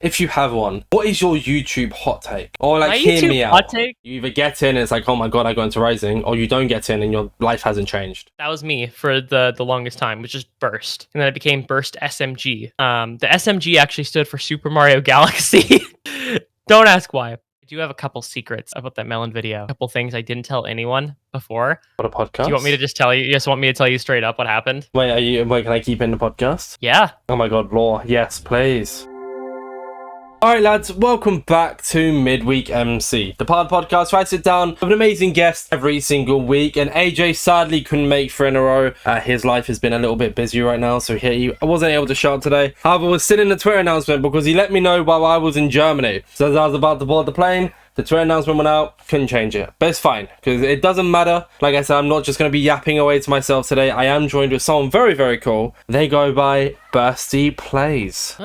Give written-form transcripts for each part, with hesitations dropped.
If you have one, what is your YouTube hot take? Or like, My hear YouTube me out. hot take? You either get in and it's like, oh my god, I got into Rising, or you don't get in and your life hasn't changed. That was me for the longest time, which is Burst. And then it became Burst SMG. The SMG actually stood for Super Mario Galaxy. Don't ask why. I do have a couple secrets about that Melon video. A couple things I didn't tell anyone before. What a podcast. Do you want me to just tell you? You just want me to tell you straight up what happened? Wait, can I keep in the podcast? Yeah. Oh my god, lore. Yes, please. Alright lads, welcome back to Midweek MC, the part of the podcast where I sit down with an amazing guest every single week, and AJ sadly couldn't make 3 in a row. His life has been a little bit busy right now, so I wasn't able to show up today. However, I was sitting in the Twitter announcement because he let me know while I was in Germany. So as I was about to board the plane, the Twitter announcement went out, couldn't change it. But it's fine, because it doesn't matter. Like I said, I'm not just going to be yapping away to myself today. I am joined with someone very, very cool. They go by BursstyPlays.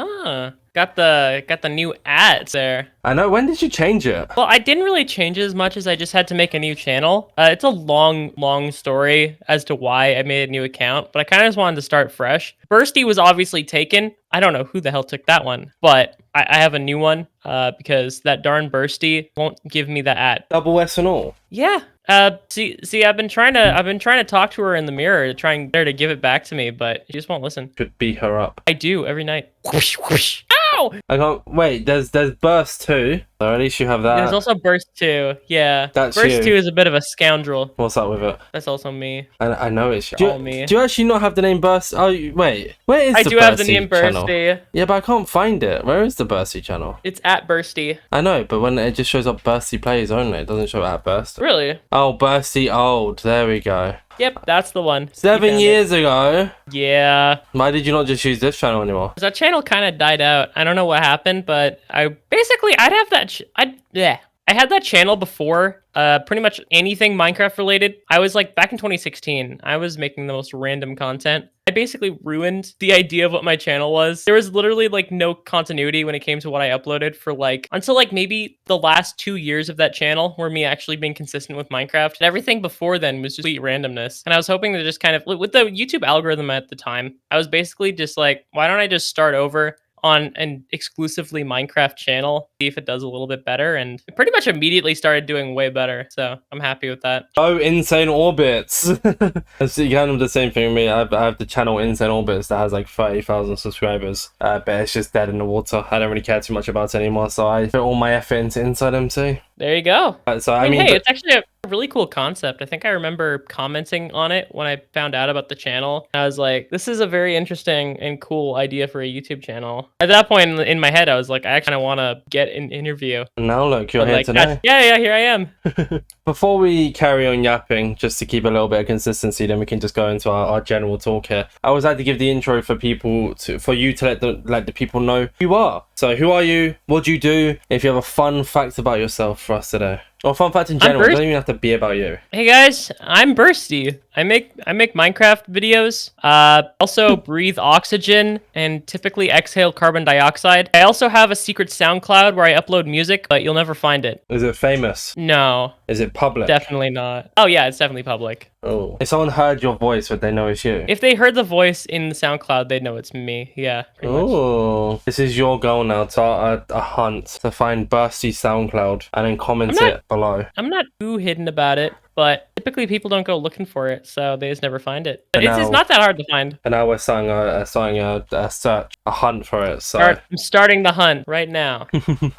Got the new ads there. I know, when did you change it? Well, I didn't really change it as much as I just had to make a new channel. It's a long story as to why I made a new account, but I kind of just wanted to start fresh. Burssty was obviously taken. I don't know who the hell took that one, but I have a new one because that darn Burssty won't give me the ad. Double S and all? Yeah. See, I've been trying to talk to her in the mirror, trying to give it back to me, but she just won't listen. Could beat her up. I do every night. Whoosh, whoosh. Ow! I can't wait. There's Burst 2. So at least you have that. There's also Burst 2. Yeah. That's Burst you. 2 is a bit of a scoundrel. What's up with it? That's also me. I know it's you. All me. Do you actually not have the name Burst? Oh, wait. Where is I the do have the Bursty name channel? Bursty. Yeah, but I can't find it. Where is the Bursty channel? It's at Bursty. I know, but when it just shows up BursstyPlays only, it doesn't show at Burst. Really? Oh, Bursty old. There we go. Yep, that's the one. 7 years ago. Yeah. Why did you not just use this channel anymore? That channel kind of died out. I don't know what happened, but I'd have that. I had that channel before. Pretty much anything Minecraft related. I was like back in 2016. I was making the most random content. I basically ruined the idea of what my channel was. There was literally like no continuity when it came to what I uploaded for like until like maybe the last 2 years of that channel were me actually being consistent with Minecraft. And everything before then was just complete randomness. And I was hoping to just kind of with the YouTube algorithm at the time, I was basically just like, why don't I just start over on an exclusively Minecraft channel, see if it does a little bit better, and it pretty much immediately started doing way better, so I'm happy with that. Oh, Insane Orbits. It's kind of the same thing with me. I have the channel Insane Orbits that has like 30,000 subscribers, but it's just dead in the water. I don't really care too much about it anymore, so I put all my effort into InsideMC. There you go. So I mean, hey, it's actually a really cool concept. I think I remember commenting on it when I found out about the channel. I was like, this is a very interesting and cool idea for a YouTube channel. At that point in my head, I was like, I kind of want to get an interview. Now look, you're here like, today. Yeah, here I am. Before we carry on yapping, just to keep a little bit of consistency, then we can just go into our general talk here. I always like to give the intro for you to let the people know who you are. So who are you? What do you do? If you have a fun fact about yourself for us today. Or fun fact in general, it doesn't even have to be about you. Hey guys, I'm Burssty. I make Minecraft videos. Also breathe oxygen and typically exhale carbon dioxide. I also have a secret SoundCloud where I upload music, but you'll never find it. Is it famous? No. Is it public? Definitely not. Oh yeah, it's definitely public. Oh. If someone heard your voice, would they know it's you? If they heard the voice in the SoundCloud, they'd know it's me. Yeah, pretty much. Oh. This is your goal now, to a hunt to find Bursty's SoundCloud and then comment it below. I'm not too hidden about it, but typically people don't go looking for it, so they just never find it. But it's not that hard to find. And now we're starting a search, a hunt for it. So I'm starting the hunt right now.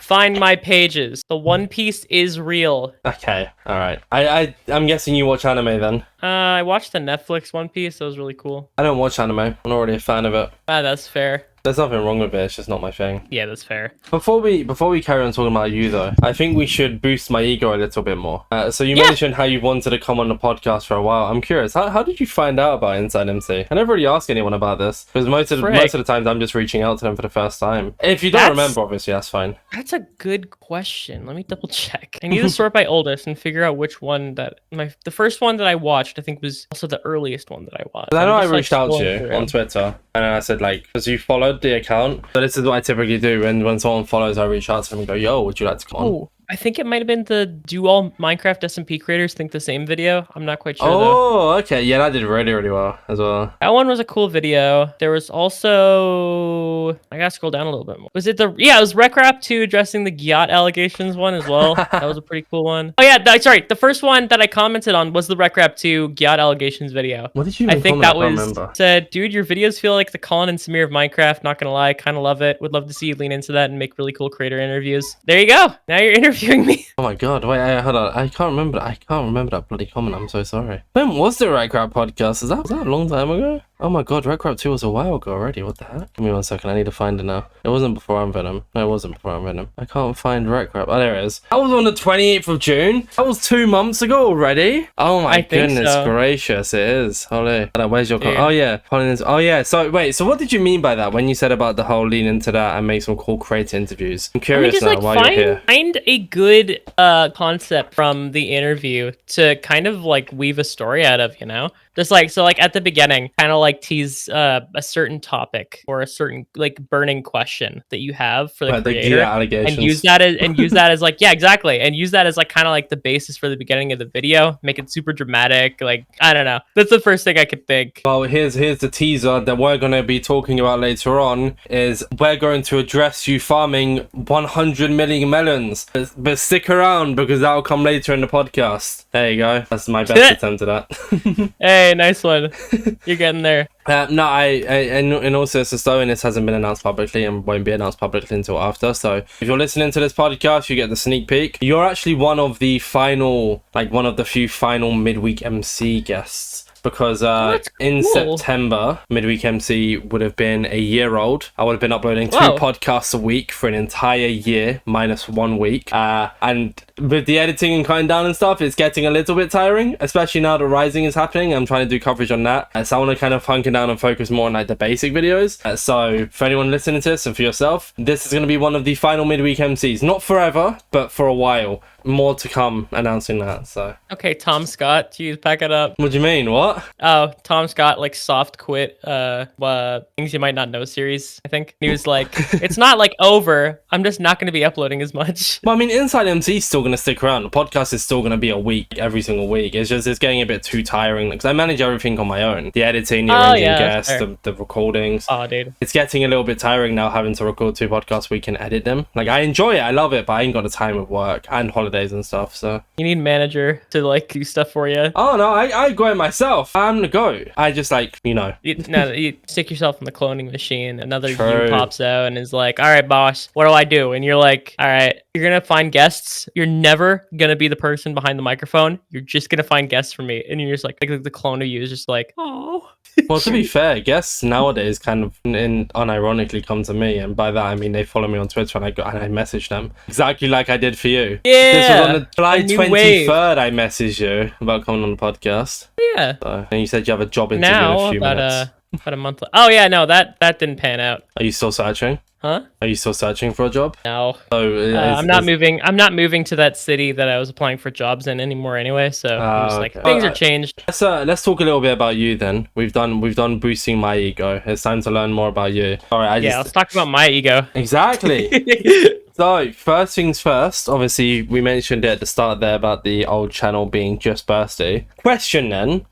Find my pages. The One Piece is real. Okay, all right. I'm guessing you watch anime then. I watched the Netflix One Piece. That was really cool. I don't watch anime. I'm not really a fan of it. Ah, that's fair. There's nothing wrong with it, it's just not my thing. Yeah, that's fair. Before we carry on talking about you though, I think we should boost my ego a little bit more. So you mentioned how you wanted to come on the podcast for a while. I'm curious, how did you find out about InsideMC? I never really asked anyone about this, because most of the times I'm just reaching out to them for the first time. If you don't remember, obviously, that's fine. That's a good question. Let me double check. I need to sort by oldest and figure out which one that the first one that I watched, I think was also the earliest one that I watched. I know I reached out to you on Twitter, and I said like, because you followed the account. So this is what I typically do when someone follows, I reach out to them and go, yo, would you like to come on? I think it might have been the do all Minecraft SMP creators think the same video. I'm not quite sure though. Oh, okay. Yeah, that did really, really well as well. That one was a cool video. There was also, I gotta scroll down a little bit more. Was it it was RecRap 2 addressing the Gyat allegations one as well. That was a pretty cool one. Oh yeah, sorry. The first one that I commented on was the RecRap 2 Gyat allegations video. What did you I even think comment? that was said, dude, your videos feel like the Colin and Samir of Minecraft. Not gonna lie, kind of love it. Would love to see you lean into that and make really cool creator interviews. There you go. Now you're interviewing me. Oh my god, wait, hold on. I can't remember that bloody comment. I'm so sorry. When was the RecRap podcast? Was that a long time ago? Oh my god, RecRap 2 was a while ago already. What the heck? Give me 1 second. I need to find it now. It wasn't before I'm Venom. No, it wasn't before I'm Venom. I can't find RecRap. Oh, there it is. That was on the 28th of June. That was 2 months ago already. Oh my goodness gracious, it is. Holy. Where's your Yeah. Oh yeah. Oh yeah. So wait, so what did you mean by that when you said about the whole lean into that and make some cool creator interviews? I'm curious now why you're here. Find a good concept from the interview to kind of like weave a story out of, you know? Just like, so like at the beginning, kind of like tease a certain topic or a certain like burning question that you have for the creator, and use that as like, yeah, exactly. And use that as like kind of like the basis for the beginning of the video, make it super dramatic. Like, I don't know. That's the first thing I could think. Well, here's the teaser that we're going to be talking about later on is we're going to address you farming 100 million melons. But stick around because that'll come later in the podcast. There you go. That's my best attempt at that. Hey, nice one. You're getting there. No, and also Stowen, this hasn't been announced publicly and won't be announced publicly until after. So if you're listening to this podcast, you get the sneak peek. You're actually one of the few final midweek MC guests. Because in September, Midweek MC would have been a year old. I would have been uploading 2 podcasts a week for an entire year, minus 1 week. And with the editing and cutting down and stuff, it's getting a little bit tiring, especially now that Rising is happening. I'm trying to do coverage on that. So I want to kind of hunker down and focus more on like the basic videos. So for anyone listening to this and for yourself, this is going to be one of the final Midweek MCs. Not forever, but for a while. More to come announcing that. So okay, Tom Scott, geez, pack it up. What do you mean? What? Oh, Tom Scott like soft quit things you might not know series, I think. He was like, it's not like over, I'm just not going to be uploading as much. Well, I mean, InsideMC is still going to stick around. The podcast is still going to be a week every single week. It's getting a bit too tiring because I manage everything on my own. The editing, the arranging guests, the recordings. Oh, dude. It's getting a little bit tiring now having to record 2 podcasts we can edit them. Like, I enjoy it, I love it, but I ain't got the time with work and holidays and stuff. So you need a manager to like do stuff for you. Oh no, I go it myself. I'm the goat. I just like, you know. You stick yourself in the cloning machine. Another you pops out and is like, all right, boss, what do I do? And you're like, all right, you're gonna find guests. You're never gonna be the person behind the microphone. You're just gonna find guests for me. And you're just like the clone of you is just like, oh. Well, to be fair, guests nowadays kind of unironically come to me, and by that I mean they follow me on Twitter and I message them exactly like I did for you. Yeah. This was on the July 23rd. I messaged you about coming on the podcast. Yeah. So, and you said you have a job interview in a few minutes. About a month. Oh yeah, no, that didn't pan out. Are you still searching? Huh? Are you still searching for a job? No. I'm not moving. I'm not moving to that city that I was applying for jobs in anymore anyway. So I'm just like, things are changed. Let's talk a little bit about you then. We've done boosting my ego. It's time to learn more about you. All right. Let's talk about my ego. Exactly. So, first things first, obviously, we mentioned it at the start there about the old channel being just Burssty. Question then,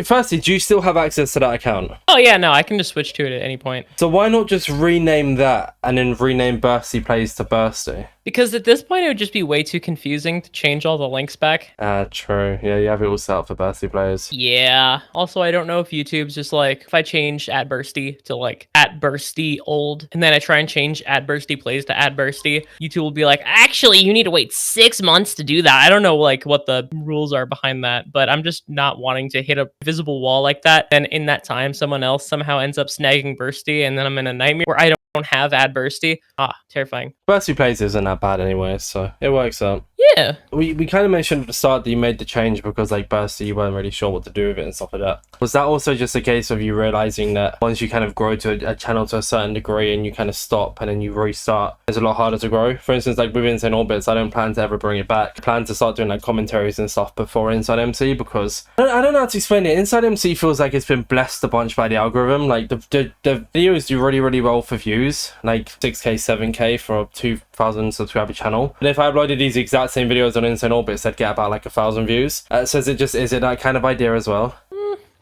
firstly, do you still have access to that account? Oh yeah, no, I can just switch to it at any point. So why not just rename that and then rename BursstyPlays to Burssty? Because at this point, it would just be way too confusing to change all the links back. True. Yeah, you have it all set up for BursstyPlays. Yeah. Also, I don't know if YouTube's just like, if I change @Burssty to like @Burssty old, and then I try and change @BursstyPlays to @Burssty, YouTube will be like, actually, you need to wait 6 months to do that. I don't know like what the rules are behind that, but I'm just not wanting to hit a visible wall like that. And in that time, someone else somehow ends up snagging Burssty, and then I'm in a nightmare where I don't have @Burssty. Terrifying. BursstyPlays isn't that bad anyway, so it works out. Yeah. We kind of mentioned at the start that you made the change because like Burssty, you weren't really sure what to do with it and stuff like that. Was that also just a case of you realizing that once you kind of grow to a channel to a certain degree and you kind of stop and then you restart, it's a lot harder to grow? For instance, like with Insane Orbits, I don't plan to ever bring it back. I plan to start doing like commentaries and stuff before InsideMC because I don't know how to explain it. InsideMC feels like it's been blessed a bunch by the algorithm. Like the videos do really, really well for views. views, like 6k, 7k for a 2,000 subscriber channel. And if I uploaded these exact same videos on Insane Orbits, I'd get about like 1,000 views. So is it that kind of idea as well?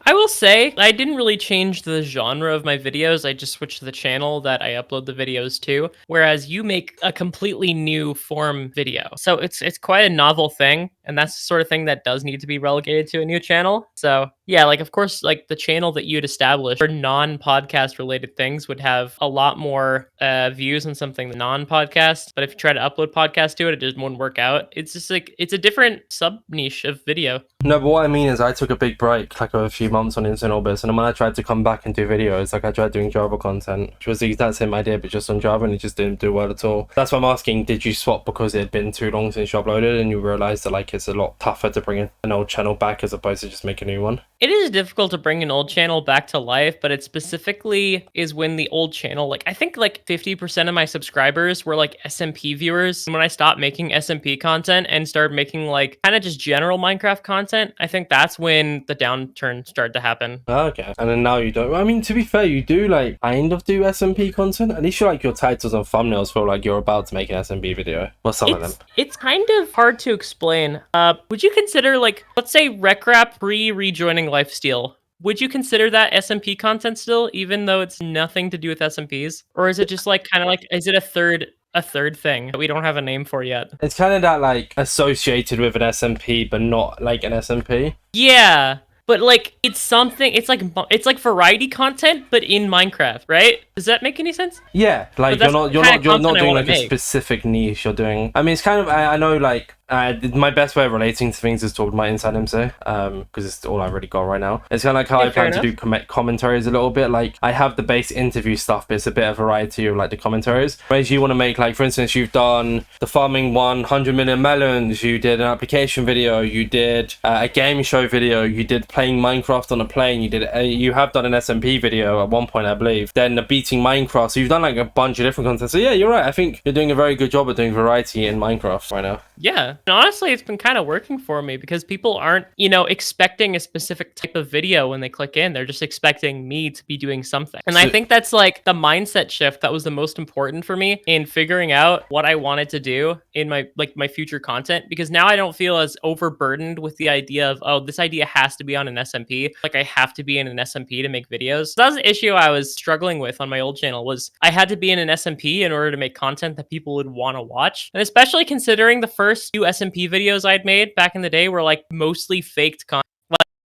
I will say, I didn't really change the genre of my videos. I just switched to the channel that I upload the videos to. Whereas you make a completely new form video. So it's quite a novel thing. And that's the sort of thing that does need to be relegated to a new channel. So yeah, like of course, like the channel that you'd established for non-podcast related things would have a lot more views than something non-podcast. But if you try to upload podcast to it, it just won't work out. It's just like, it's a different sub niche of video. No, but what I mean is I took a big break, like a few months on Insane Orbits, and then when I tried to come back and do videos, like I tried doing Java content, which was the exact same idea, but just on Java, and it just didn't do well at all. That's why I'm asking, did you swap because it had been too long since you uploaded and you realized that like it's a lot tougher to bring an old channel back as opposed to just make a new one? It is difficult to bring an old channel back to life, but it specifically is when the old channel, like I think like 50% of my subscribers were like SMP viewers. And when I stopped making SMP content and started making like kind of just general Minecraft content, I think that's when the downturn started to happen. Okay. And then now you don't. I mean, to be fair, you do like kind of do SMP content. At least you like your titles and thumbnails feel like you're about to make an SMP video. Well, some of them. It's kind of hard to explain. Would you consider like, let's say RecRap pre-rejoining Lifesteal? Would you consider that SMP content still, even though it's nothing to do with SMPs? Or is it just like kind of like, is it a third thing that we don't have a name for yet? It's kind of that like associated with an SMP, but not like an SMP. Yeah. But like it's something, it's like variety content, but in Minecraft, right? Does that make any sense? Yeah, like you're not doing like a specific niche. You're doing. I mean, it's kind of. I know like. My best way of relating to things is talking about InsideMC, because it's all I really got right now. It's kind of like how I plan to do commentaries a little bit. Like I have the base interview stuff, but it's a bit of variety of like the commentaries. Whereas you want to make like, for instance, you've done the farming 100 million melons, you did an application video, you did a game show video, you did playing Minecraft on a plane, you have done an SMP video at one point, I believe. Then the beating Minecraft, so you've done like a bunch of different content. So yeah, you're right. I think you're doing a very good job of doing variety in Minecraft right now. Yeah. And honestly, it's been kind of working for me because people aren't, expecting a specific type of video when they click in. They're just expecting me to be doing something. And I think that's like the mindset shift that was the most important for me in figuring out what I wanted to do in my future content, because now I don't feel as overburdened with the idea of, oh, this idea has to be on an SMP. Like I have to be in an SMP to make videos. So that was the issue I was struggling with on my old channel, was I had to be in an SMP in order to make content that people would want to watch. And especially considering the first few SMP videos I'd made back in the day were like mostly faked content.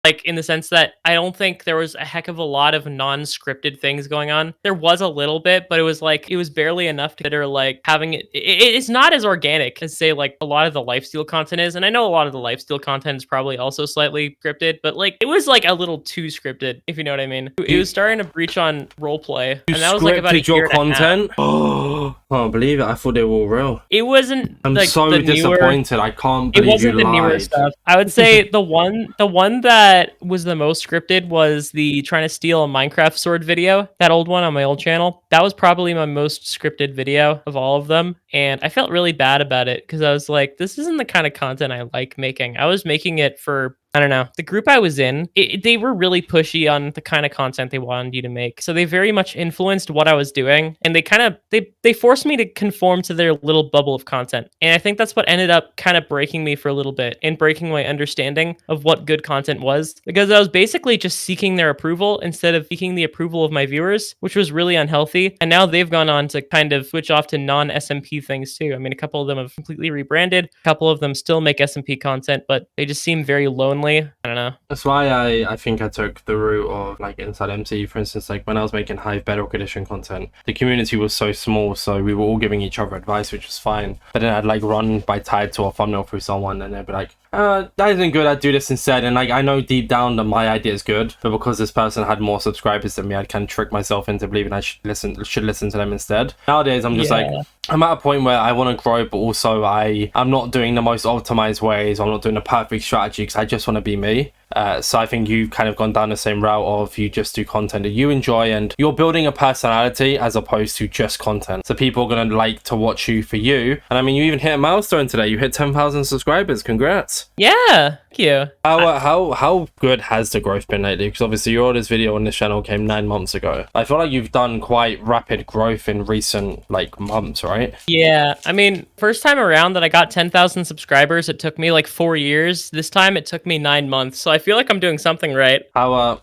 Like in the sense that I don't think there was a heck of a lot of non-scripted things going on. There was a little bit, but it was barely enough to consider like having it's not as organic as say like a lot of the lifesteal content is. And I know a lot of the lifesteal content is probably also slightly scripted, but like it was like a little too scripted, if you know what I mean. It was starting to breach on roleplay. And that was like about a year your content? Oh, I can't believe it. I thought they were all real. It wasn't. I'm like, so disappointed. I can't believe you lied. It wasn't the newer stuff. I would say the one that was the most scripted was the trying to steal a Minecraft sword video, that old one on my old channel. That was probably my most scripted video of all of them, and I felt really bad about it because I was like, this isn't the kind of content I like making. I was making it for, I don't know, the group I was in, they were really pushy on the kind of content they wanted you to make. So they very much influenced what I was doing, and they forced me to conform to their little bubble of content. And I think that's what ended up kind of breaking me for a little bit and breaking my understanding of what good content was, because I was basically just seeking their approval instead of seeking the approval of my viewers, which was really unhealthy. And now they've gone on to kind of switch off to non-SMP things too. I mean, a couple of them have completely rebranded. A couple of them still make SMP content, but they just seem very lonely. I don't know. That's why I think I took the route of like InsideMC. For instance, like when I was making Hive Bedrock Edition content, the community was so small, so we were all giving each other advice, which was fine. But then I'd like run by title or thumbnail through someone, and they'd be like, that isn't good, I'd do this instead. And like I know deep down that my idea is good, but because this person had more subscribers than me, I'd kind of trick myself into believing I should listen to them instead. Nowadays I'm just like, I'm at a point where I want to grow, but also I'm not doing the most optimized ways. I'm not doing the perfect strategy because I just want to be me. So I think you've kind of gone down the same route of you just do content that you enjoy and you're building a personality as opposed to just content. So people are going to like to watch you for you. And I mean, you even hit a milestone today. You hit 10,000 subscribers. Congrats. Yeah, thank you. How good has the growth been lately? Because obviously your oldest video on this channel came 9 months ago. I feel like you've done quite rapid growth in recent like months, right? Yeah, I mean, first time around that I got 10,000 subscribers, it took me like 4 years. This time it took me 9 months. So I feel like I'm doing something right. How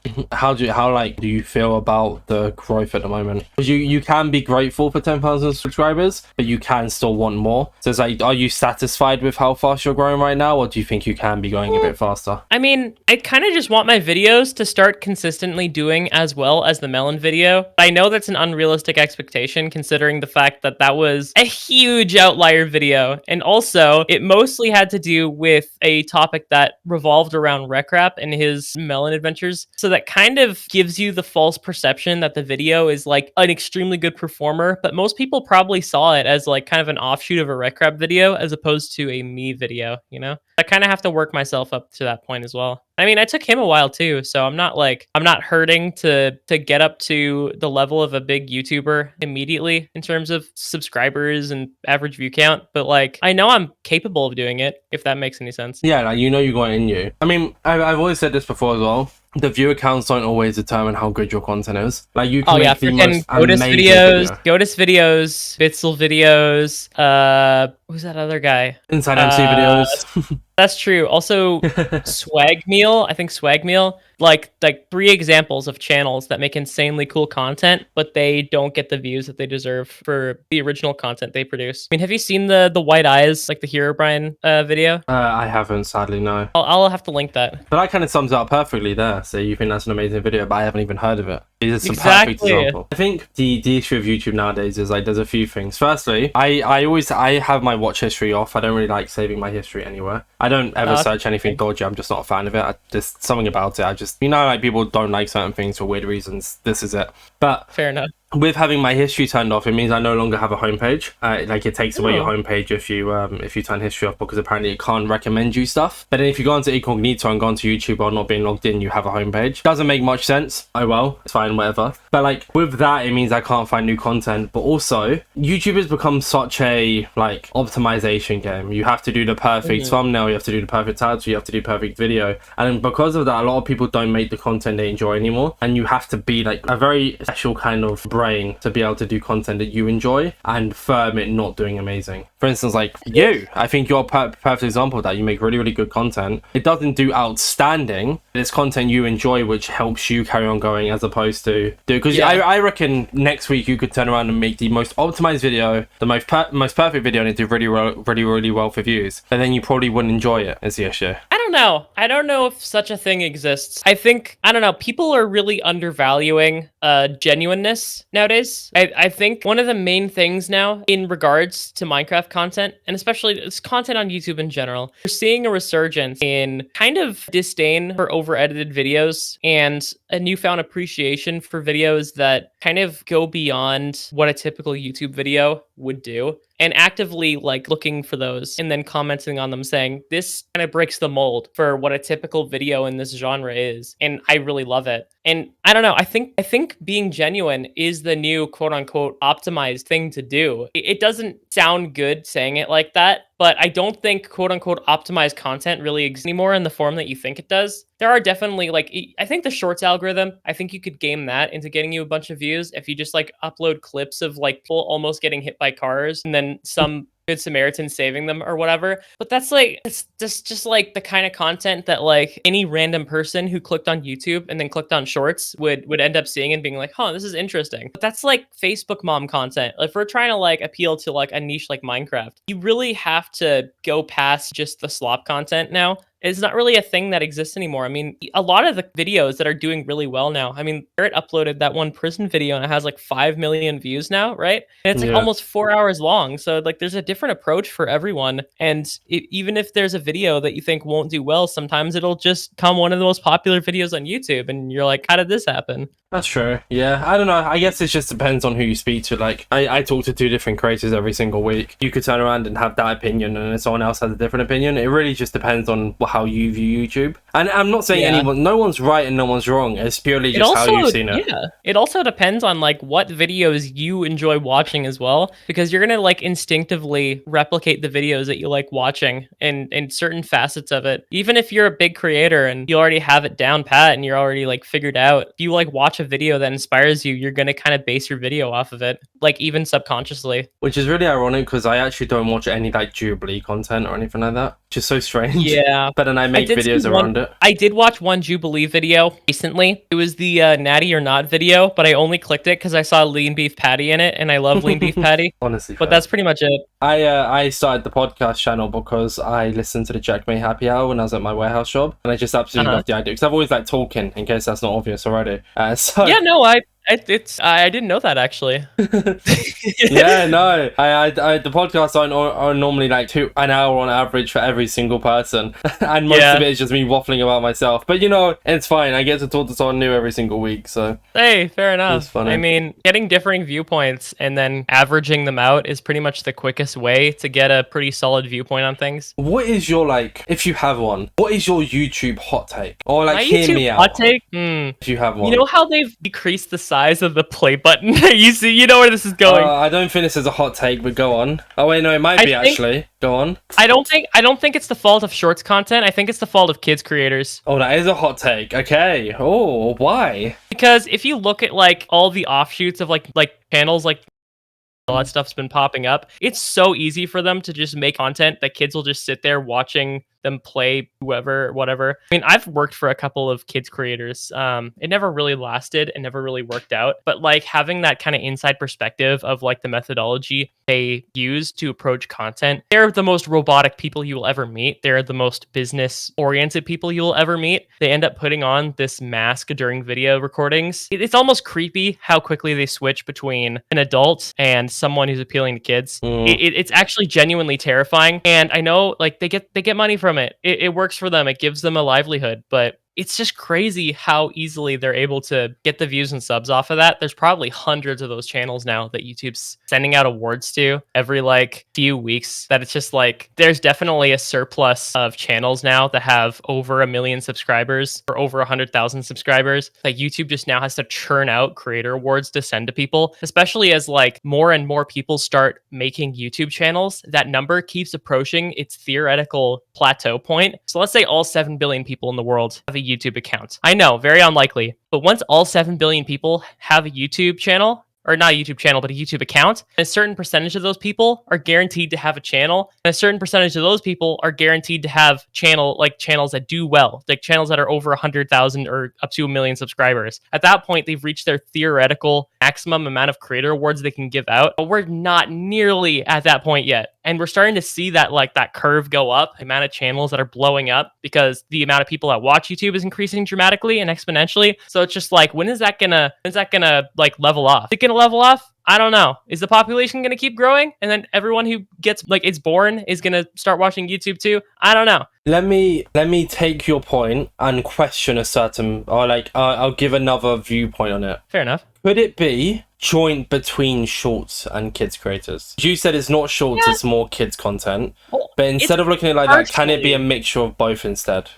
do you feel about the growth at the moment? Because you can be grateful for 10,000 subscribers, but you can still want more. So it's like, are you satisfied with how fast you're growing right now, or do you think you can be going a bit faster? I mean, I kind of just want my videos to start consistently doing as well as the Melon video. I know that's an unrealistic expectation considering the fact that that was a huge outlier video. And also, it mostly had to do with a topic that revolved around Recrap and his Melon adventures. So that kind of gives you the false perception that the video is like an extremely good performer, but most people probably saw it as like kind of an offshoot of a Recrap video as opposed to a me video, you know? I kind of have to work myself up to that point as well. I mean, I took him a while too, so I'm not hurting to get up to the level of a big YouTuber immediately in terms of subscribers and average view count, but like I know I'm capable of doing it, if that makes any sense. Yeah, like you know you got it in you. I mean, I've always said this before as well. The viewer counts don't always determine how good your content is. Like you can make the most amazing video. Godus videos, Bitzel videos, who's that other guy? InsideMC videos. That's true. Also, Swag Meal. I think Swag Meal. Like 3 examples of channels that make insanely cool content, but they don't get the views that they deserve for the original content they produce. I mean, have you seen the White Eyes, like the Hero Brian video? I haven't, sadly, no. I'll have to link that. But that kind of sums it up perfectly there. So you think that's an amazing video, but I haven't even heard of it. It's a Exactly. perfect example. I think the issue of YouTube nowadays is like there's a few things. Firstly, I have my watch history off. I don't really like saving my history anywhere. I don't ever search anything dodgy. I'm just not a fan of it. Just something about it. Like people don't like certain things for weird reasons. This is it. But fair enough. With having my history turned off, it means I no longer have a homepage. Like it takes away your homepage if you turn history off, because apparently it can't recommend you stuff. But then if you go onto incognito and go onto YouTube while not being logged in, you have a homepage. Doesn't make much sense. Oh well, it's fine, whatever. But like with that, it means I can't find new content. But also, YouTube has become such a like optimization game. You have to do the perfect thumbnail, you have to do the perfect title, you have to do perfect video. And because of that, a lot of people don't make the content they enjoy anymore. And you have to be like a very special kind of brain to be able to do content that you enjoy and firm it not doing amazing. For instance, like you, I think you're a perfect example of that. You make really, really good content. It doesn't do outstanding. It's content you enjoy, which helps you carry on going, as opposed to because I reckon next week you could turn around and make the most optimized video, the most perfect video, and it do really well for views. And then you probably wouldn't enjoy it. Is the issue? I don't know if such a thing exists. I don't know. People are really undervaluing genuineness nowadays. I think one of the main things now in regards to Minecraft content, and especially it's content on YouTube in general, we're seeing a resurgence in kind of disdain for over-edited videos and a newfound appreciation for videos that kind of go beyond what a typical YouTube video would do, and actively like looking for those and then commenting on them saying this kind of breaks the mold for what a typical video in this genre is, and I really love it. And I don't know, I think being genuine is the new quote unquote optimized thing to do. It doesn't sound good saying it like that, but I don't think quote unquote optimized content really exists anymore in the form that you think it does. There are definitely like, I think the shorts algorithm, I think you could game that into getting you a bunch of views if you just like upload clips of like people almost getting hit by cars and then some Good Samaritan saving them or whatever. But that's like, it's just like the kind of content that like any random person who clicked on YouTube and then clicked on shorts would end up seeing and being like, huh, this is interesting. But that's like Facebook mom content. If we're trying to like appeal to like a niche like Minecraft, you really have to go past just the slop content now. It's not really a thing that exists anymore. I mean, a lot of the videos that are doing really well now, I mean, Barrett uploaded that one prison video and it has like 5 million views now, right? And it's like almost 4 hours long. So like there's a different approach for everyone. And even if there's a video that you think won't do well, sometimes it'll just come one of the most popular videos on YouTube. And you're like, how did this happen? That's true. Yeah, I don't know. I guess it just depends on who you speak to. Like, I talk to 2 different creators every single week. You could turn around and have that opinion and then someone else has a different opinion. It really just depends on how you view YouTube. And I'm not saying no one's right and no one's wrong. It's purely just how you've seen it. Yeah, it also depends on like what videos you enjoy watching as well, because you're gonna like instinctively replicate the videos that you like watching in certain facets of it. Even if you're a big creator and you already have it down pat and you're already like figured out, if you like watch a video that inspires you, you're gonna kind of base your video off of it, like even subconsciously. Which is really ironic because I actually don't watch any like Jubilee content or anything like that, which is so strange. Yeah. But then I make videos around it. I did watch one Jubilee video recently. It was the Natty or Not video, but I only clicked it because I saw lean beef patty in it, and I love lean beef patty. Honestly, but that's pretty much it. I started the podcast channel because I listened to the Jack May Happy Hour when I was at my warehow shop, and I just absolutely loved the idea because I've always liked talking. In case that's not obvious already. Yeah, no, I didn't know that actually. Yeah, no, I the podcasts are normally like an hour on average for every single person, and most of it is just me waffling about myself. But you know, it's fine. I get to talk to someone new every single week, so hey, fair enough. I mean, getting differing viewpoints and then averaging them out is pretty much the quickest way to get a pretty solid viewpoint on things. What is your if you have one? What is your YouTube hot take? Or like, hear me out. Hot take? If you have one. You know how they've decreased the size of the play button? You know where this is going. I don't think this is a hot take, but go on. Oh wait, no, it might be actually. Go on. I don't think it's the fault of shorts content. I think it's the fault of kids creators. Oh, that is a hot take. Okay. Oh, why? Because if you look at like all the offshoots of like channels like all that stuff's been popping up, it's so easy for them to just make content that kids will just sit there watching them play whoever, whatever. I mean, I've worked for a couple of kids creators. It never really lasted and never really worked out. But like having that kind of inside perspective of like the methodology they use to approach content, they're the most robotic people you will ever meet. They're the most business oriented people you will ever meet. They end up putting on this mask during video recordings. It's almost creepy how quickly they switch between an adult and someone who's appealing to kids. It's actually genuinely terrifying. And I know like they get money from it. It works for them. It gives them a livelihood, but it's just crazy how easily they're able to get the views and subs off of that. There's probably hundreds of those channels now that YouTube's sending out awards to every like few weeks, that it's just like there's definitely a surplus of channels now that have over 1 million subscribers or over 100,000 subscribers. Like YouTube just now has to churn out creator awards to send to people, especially as like more and more people start making YouTube channels. That number keeps approaching its theoretical plateau point. So let's say all 7 billion people in the world have a YouTube account. I know, very unlikely. But once all 7 billion people have a YouTube channel, or not a YouTube channel, but a YouTube account, and a certain percentage of those people are guaranteed to have a channel, and a certain percentage of those people are guaranteed to have channels that do well, like channels that are over 100,000 or up to 1 million subscribers. At that point, they've reached their theoretical maximum amount of creator awards they can give out, but we're not nearly at that point yet. And we're starting to see that that curve go up, the amount of channels that are blowing up because the amount of people that watch YouTube is increasing dramatically and exponentially. So it's just like, when is that gonna like level off? Is it gonna level off? I don't know. Is the population going to keep growing? And then everyone who gets it's born is going to start watching YouTube too? I don't know. Let me take your point and question a certain, or I'll give another viewpoint on it. Fair enough. Could it be joint between shorts and kids creators? You said it's not shorts, it's more kids content. But instead of looking at it like that, can it be a mixture of both instead?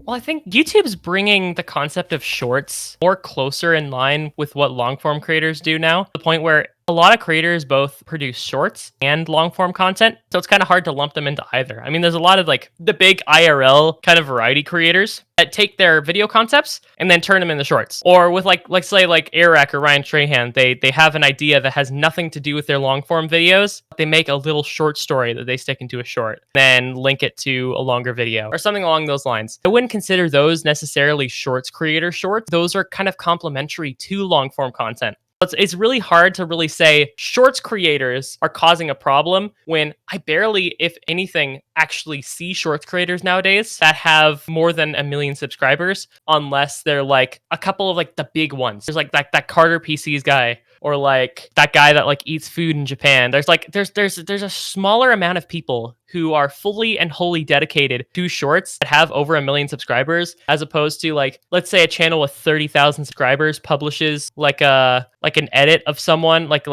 Well, I think YouTube's bringing the concept of shorts more closer in line with what long-form creators do now. To the point where a lot of creators both produce shorts and long-form content, so it's kind of hard to lump them into either. I mean, there's a lot of the big IRL kind of variety creators that take their video concepts and then turn them into shorts. Or with say Eric or Ryan Trahan, they have an idea that has nothing to do with their long-form videos. They make a little short story that they stick into a short, then link it to a longer video or something along those lines. I wouldn't consider those necessarily shorts creator shorts. Those are kind of complementary to long-form content. It's really hard to really say shorts creators are causing a problem when I barely, if anything, actually see shorts creators nowadays that have more than 1 million subscribers, unless they're a couple of the big ones. There's that Carter PCs guy, or that guy that eats food in Japan. There's a smaller amount of people who are fully and wholly dedicated to shorts that have over 1 million subscribers, as opposed to like, let's say a channel with 30,000 subscribers publishes like an edit of someone like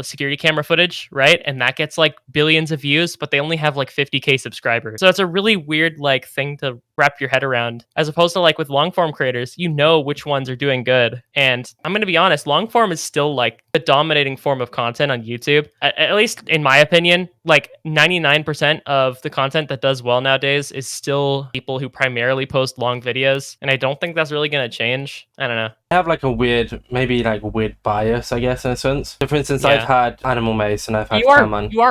security camera footage, right? And that gets like billions of views, but they only have like 50K subscribers. So it's a really weird like thing to wrap your head around, as opposed to like with long form creators, you know which ones are doing good. And I'm going to be honest, long form is still like the dominating form of content on YouTube, at least in my opinion. Like 99% of the content that does well nowadays is still people who primarily post long videos, and I don't think that's really going to change. I don't know. I have like a weird, maybe like weird bias, I guess, in a sense. So for instance, Yeah. I've had Animal Mace and I've had You are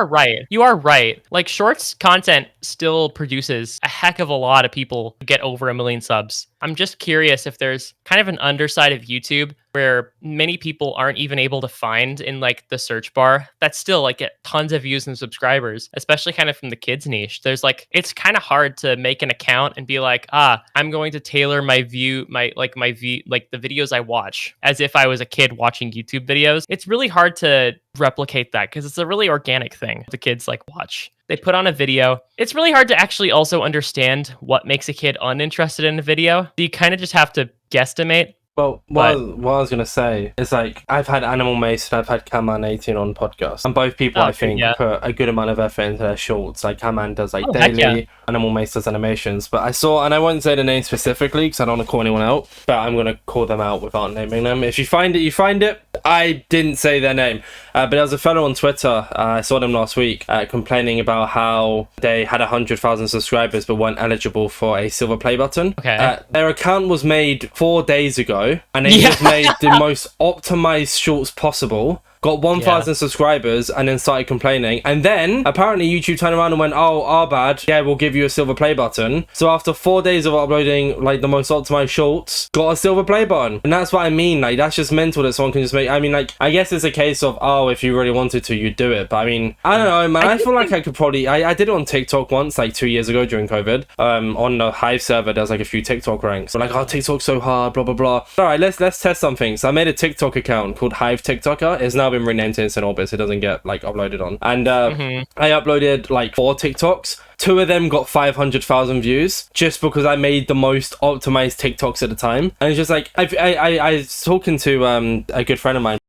right. You are right. Like shorts content still produces a heck of a lot of people who get over 1 million subs. I'm just curious if there's kind of an underside of YouTube where many people aren't even able to find in like the search bar that still like get tons of views and subscribers, especially kind of from the kids niche. There's like, it's kind of hard to make an account and be like, I'm going to tailor my view, the videos I watch as if I was a kid watching YouTube videos. It's really hard to replicate that because it's a really organic thing the kids like watch. They put on a video. It's really hard to actually also understand what makes a kid uninterested in a video. You kind of just have to guesstimate. Well, what I was going to say is like, I've had Animal Mace and I've had Kaman18 on podcasts. And both people, I think, put a good amount of effort into their shorts. Like, Kaman does like daily, Animal Mace does animations. But I saw, and I won't say the name specifically because I don't want to call anyone out, but I'm going to call them out without naming them. If you find it, you find it. I didn't say their name. But there was a fellow on Twitter, I saw them last week, complaining about how they had 100,000 subscribers but weren't eligible for a silver play button. Okay. Their account was made 4 days ago. And they just made the most optimized shorts possible, got 1,000 subscribers, and then started complaining. And then apparently YouTube turned around and went, "Oh, our bad. Yeah, we'll give you a silver play button." So after 4 days of uploading like the most optimized shorts, got a silver play button. And that's what I mean. Like, that's just mental that someone can just make. I mean, like, I guess it's a case of, oh, if you really wanted to, you'd do it. But I mean, I don't know, man. I feel like I could probably. I did it on TikTok once, like 2 years ago during COVID. On the Hive server, there's like a few TikTok ranks. So like, oh, TikTok's so hard, blah blah blah. All right, let's test something. So I made a TikTok account called Hive TikToker. It's now been renamed to Instant Orbit, so it doesn't get like uploaded on. And I uploaded like 4 TikToks. 2 of them got 500,000 views just because I made the most optimized TikToks at the time. And it's just like, I was talking to a good friend of mine.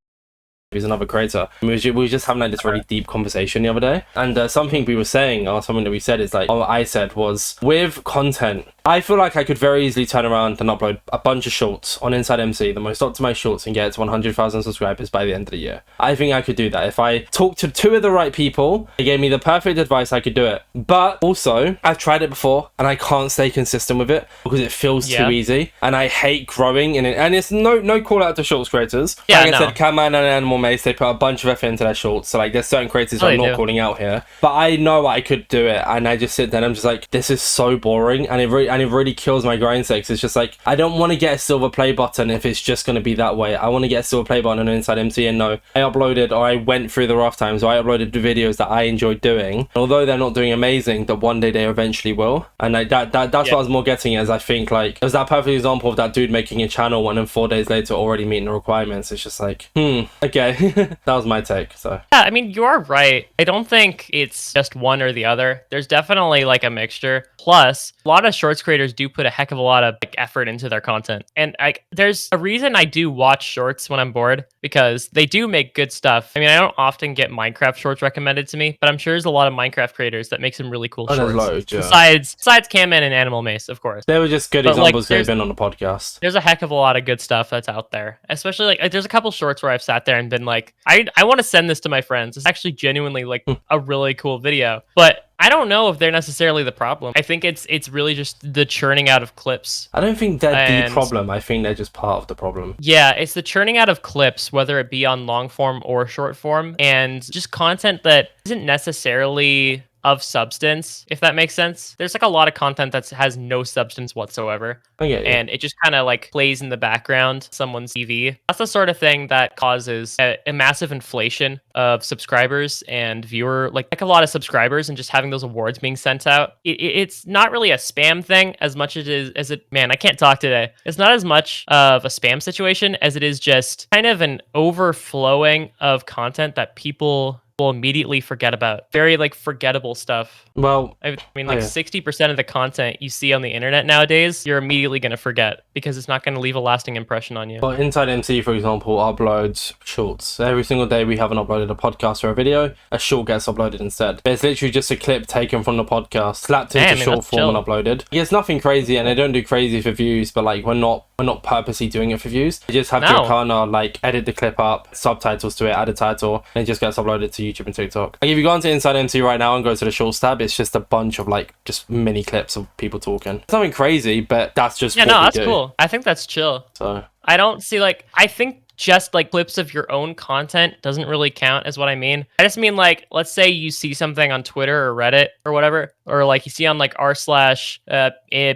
He's another creator. We were just having like this really deep conversation the other day, and something we were saying, or something that we said, is like, what I said was, with content, I feel like I could very easily turn around and upload a bunch of shorts on InsideMC, the most optimized shorts, and get it to 100,000 subscribers by the end of the year. I think I could do that. If I talked to 2 of the right people, they gave me the perfect advice, I could do it. But also, I've tried it before, and I can't stay consistent with it because it feels too easy, and I hate growing in it. And it's no call out to shorts creators. Like I said, Kaman and Animal Mace, they put a bunch of effort into their shorts. So like, there's certain creators I'm not calling out here, but I know I could do it, and I just sit there and I'm just like, this is so boring, and it really kills my grind stakes. It's just like, I don't want to get a silver play button if it's just going to be that way. I want to get a silver play button on InsideMC, and no, I uploaded, or I went through the rough times, or I uploaded the videos that I enjoyed doing. Although they're not doing amazing, that one day they eventually will. And like that's what I was more getting at, is I think like, it was that perfect example of that dude making a channel and then 4 days later already meeting the requirements. It's just like, okay. That was my take. So yeah, I mean, you are right. I don't think it's just one or the other. There's definitely like a mixture. Plus, a lot of shorts creators do put a heck of a lot of like effort into their content. And there's a reason I do watch shorts when I'm bored, because they do make good stuff. I mean, I don't often get Minecraft shorts recommended to me, but I'm sure there's a lot of Minecraft creators that make some really cool shorts. Loads, Besides Kaman and Animal Mace, of course. They were just good examples they've been on the podcast. There's a heck of a lot of good stuff that's out there. Especially like there's a couple shorts where I've sat there and been like, I want to send this to my friends. It's actually genuinely like a really cool video. But I don't know if they're necessarily the problem. I think it's really just the churning out of clips. I don't think they're the problem. I think they're just part of the problem. Yeah, it's the churning out of clips, whether it be on long form or short form, and just content that isn't necessarily of substance, if that makes sense. There's like a lot of content that has no substance whatsoever. And it just kind of like plays in the background, someone's TV. That's the sort of thing that causes a massive inflation of subscribers and viewer, like a lot of subscribers, and just having those awards being sent out. It's not really a spam thing as much as it, man, I can't talk today. It's not as much of a spam situation as it is just kind of an overflowing of content that people will immediately forget about. Very like forgettable stuff. Well, I mean, like 60% of the content you see on the internet nowadays, you're immediately going to forget because it's not going to leave a lasting impression on you. Well, InsideMC, for example, uploads shorts. Every single day we haven't uploaded a podcast or a video, a short gets uploaded instead. But it's literally just a clip taken from the podcast, slapped into short form and uploaded. Yeah, it's nothing crazy, and they don't do crazy for views, but like we're not purposely doing it for views. You just have to kind of like edit the clip up, subtitles to it, add a title, and it just gets uploaded to YouTube and TikTok. Like if you go onto InsideMC right now and go to the shorts tab, it's just a bunch of like just mini clips of people talking. It's nothing crazy, but that's just that's cool. I think that's chill. So I don't see like, I think just like clips of your own content doesn't really count is what I mean. I just mean like, let's say you see something on Twitter or Reddit or whater, or like you see on like r/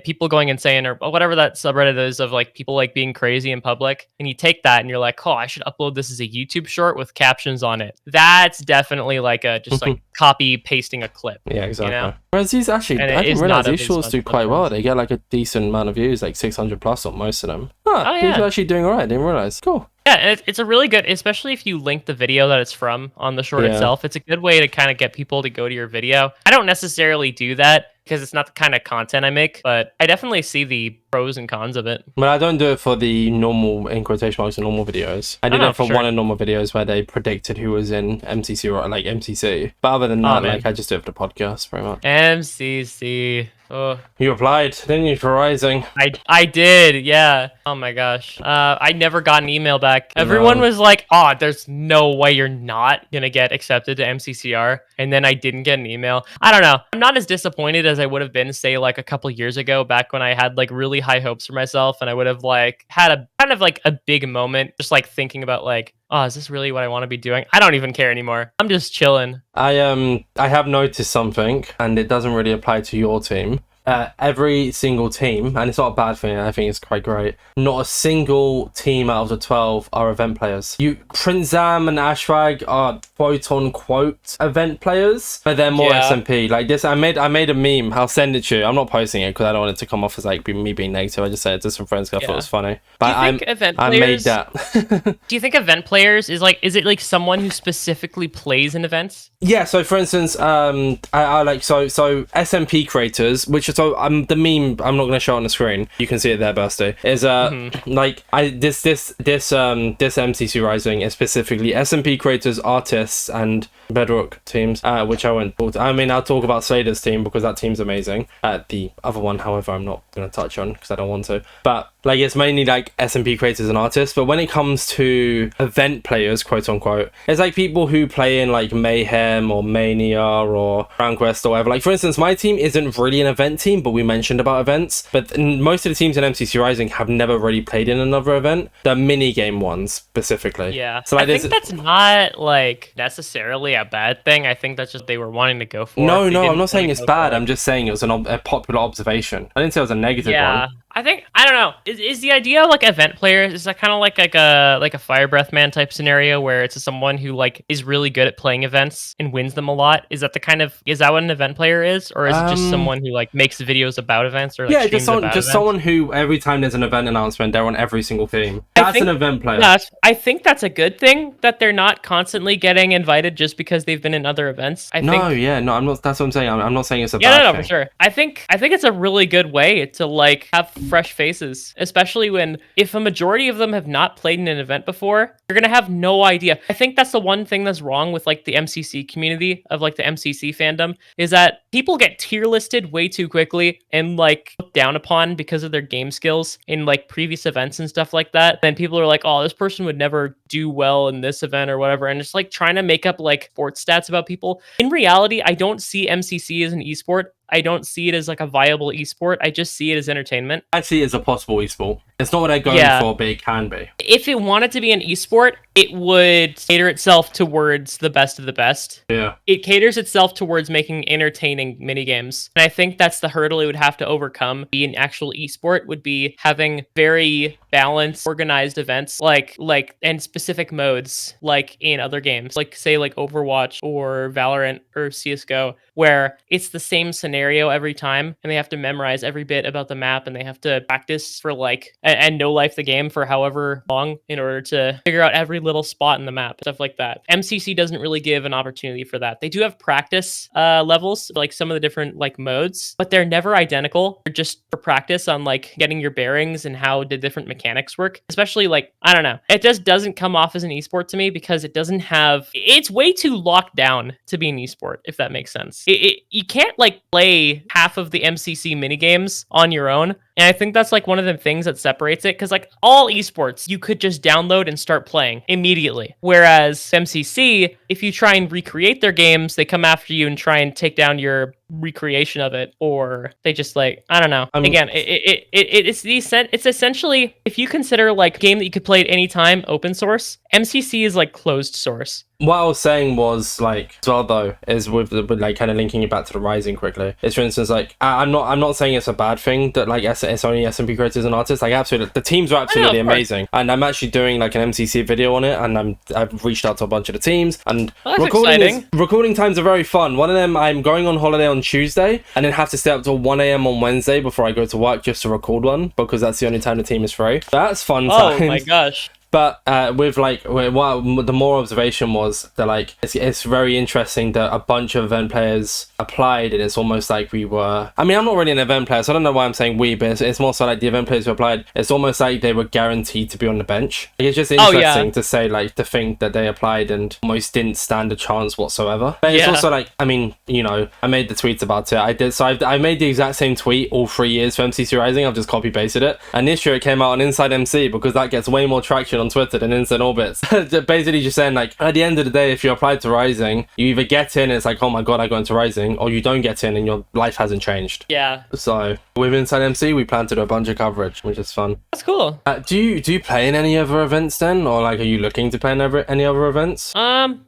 people going insane or whatever that subreddit is of like people like being crazy in public, and you take that and you're like, oh, I should upload this as a YouTube short with captions on it. That's definitely like a just like copy pasting a clip. Yeah, exactly. You know? Whereas these actually, I didn't realize these shorts do quite well. They get like a decent amount of views, like 600 plus on most of them. These are actually doing all right. I didn't realize. Cool. Yeah, and it's a really good, especially if you link the video that it's from on the short itself. It's a good way to kind of get people to go to your video. I don't necessarily do that because it's not the kind of content I make, but I definitely see the pros and cons of it. But I don't do it for the normal, in quotation marks, the normal videos. I did it for one of the normal videos where they predicted who was in MCC or like MCC. But other than that, like I just do it for the podcast pretty much. MCC. Oh. You applied, didn't you, for Rising? I did, yeah. Oh my gosh. I never got an email back. Everyone was like, oh, there's no way you're not gonna get accepted to MCCR. And then I didn't get an email. I don't know. I'm not as disappointed as I would have been, say, like a couple years ago, back when I had like really high hopes for myself and I would have like had a kind of like a big moment, just like thinking about like, oh, is this really what I want to be doing? I don't even care anymore. I'm just chilling. I have noticed something, and it doesn't really apply to your team. Every single team, and it's not a bad thing, I think it's quite great, not a single team out of the 12 are event players. Prince Zam and Ashwag are quote unquote event players, but they're more SMP. Like this, I made a meme. I'll send it to you. I'm not posting it because I don't want it to come off as like me being negative. I just said it to some friends because I thought it was funny. But I made that. Do you think event players is it like someone who specifically plays in events? Yeah, so for instance, I like so SMP creators, which is the meme. I'm not going to show it on the screen. You can see it there, Burssty. Is like this MCC Rising is specifically SMP creators, artists, and Bedrock teams, which I won't. I mean, I'll talk about Slater's team because that team's amazing. The other one, however, I'm not going to touch on because I don't want to. But like, it's mainly like SMP creators and artists. But when it comes to event players, quote unquote, it's like people who play in like Mayhem or Mania or Crown Quest or whatever. Like, for instance, my team isn't really an event team, but we mentioned about events. But most of the teams in MCC Rising have never really played in another event. The mini game ones specifically. Yeah. So like, I think that's not like necessarily a bad thing. I think that's just they were wanting to go for. No, I'm not saying it's bad. I'm just saying it was a popular observation. I didn't say it was a negative one. I think, I don't know. Is the idea of like event players, is that kind of like a Fire Breath Man type scenario where it's someone who like is really good at playing events and wins them a lot? Is that what an event player is, or is it just someone who like makes videos about events or like just someone who every time there's an event announcement, they're on every single team. That's an event player. I think that's a good thing that they're not constantly getting invited just because they've been in other events. I'm not. That's what I'm saying. I'm not saying it's a bad thing. For sure. I think it's a really good way to like have fresh faces, especially when if a majority of them have not played in an event before, you're gonna have no idea. I think that's the one thing that's wrong with like the MCC community of like the MCC fandom, is that people get tier listed way too quickly and like looked down upon because of their game skills in like previous events and stuff like that. Then people are like, oh, this person would never do well in this event or whatever, and just like trying to make up like sports stats about people. In reality, I don't see MCC as an esport. I don't see it as like a viable esport. I just see it as entertainment. I see it as a possible esport. It's not what they're going for, but it can be. If it wanted to be an esport, it would cater itself towards the best of the best. Yeah. It caters itself towards making entertaining minigames. And I think that's the hurdle it would have to overcome. Be an actual esport would be having very balanced, organized events and specific modes like in other games, like say like Overwatch or Valorant or CSGO, where it's the same scenario every time and they have to memorize every bit about the map and they have to practice for like and no life the game for however long in order to figure out every little spot in the map, stuff like that. MCC doesn't really give an opportunity for that. They do have practice levels, like some of the different like modes, but they're never identical. They're just for practice on like getting your bearings and how the different mechanics work. Especially like, I don't know, it just doesn't come off as an esport to me because it doesn't have, it's way too locked down to be an esport, if that makes sense. You can't like play half of the MCC minigames on your own. And I think that's like one of the things that separates it, because like all esports, you could just download and start playing immediately. Whereas MCC, if you try and recreate their games, they come after you and try and take down your recreation of it, or they just like, I don't know. Again, it's essentially, if you consider like a game that you could play at any time open source, MCC is like closed source. What I was saying was like as well though is with like kind of linking it back to the Rising quickly. Is for instance like I'm not saying it's a bad thing that like it's only SMP creators and artists. Like absolutely, the teams are absolutely amazing, and I'm actually doing like an MCC video on it, and I've reached out to a bunch of the teams, and recording times are very fun. One of them, I'm going on holiday on Tuesday and then have to stay up till 1 a.m. on Wednesday before I go to work just to record one, because that's the only time the team is free. That's fun times. Oh my gosh. But with like, what the more observation was that like it's very interesting that a bunch of event players applied, and it's almost like we were. I mean, I'm not really an event player, so I don't know why I'm saying we, but it's more so like the event players who applied. It's almost like they were guaranteed to be on the bench. Like, it's just interesting to say like to think that they applied and almost didn't stand a chance whatsoever. But it's also like, I mean, you know, I made the tweets about it. I made the exact same tweet all 3 years for MCC Rising. I've just copy pasted it, and this year it came out on InsideMC because that gets way more traction on Twitter than Inside Orbits. Basically just saying like, at the end of the day, if you applied to Rising, you either get in and it's like, oh my god, I got into Rising, or you don't get in and your life hasn't changed. Yeah. So with InsideMC, we plan to do a bunch of coverage, which is fun. That's cool. Do you play in any other events then, or like are you looking to play in any other events?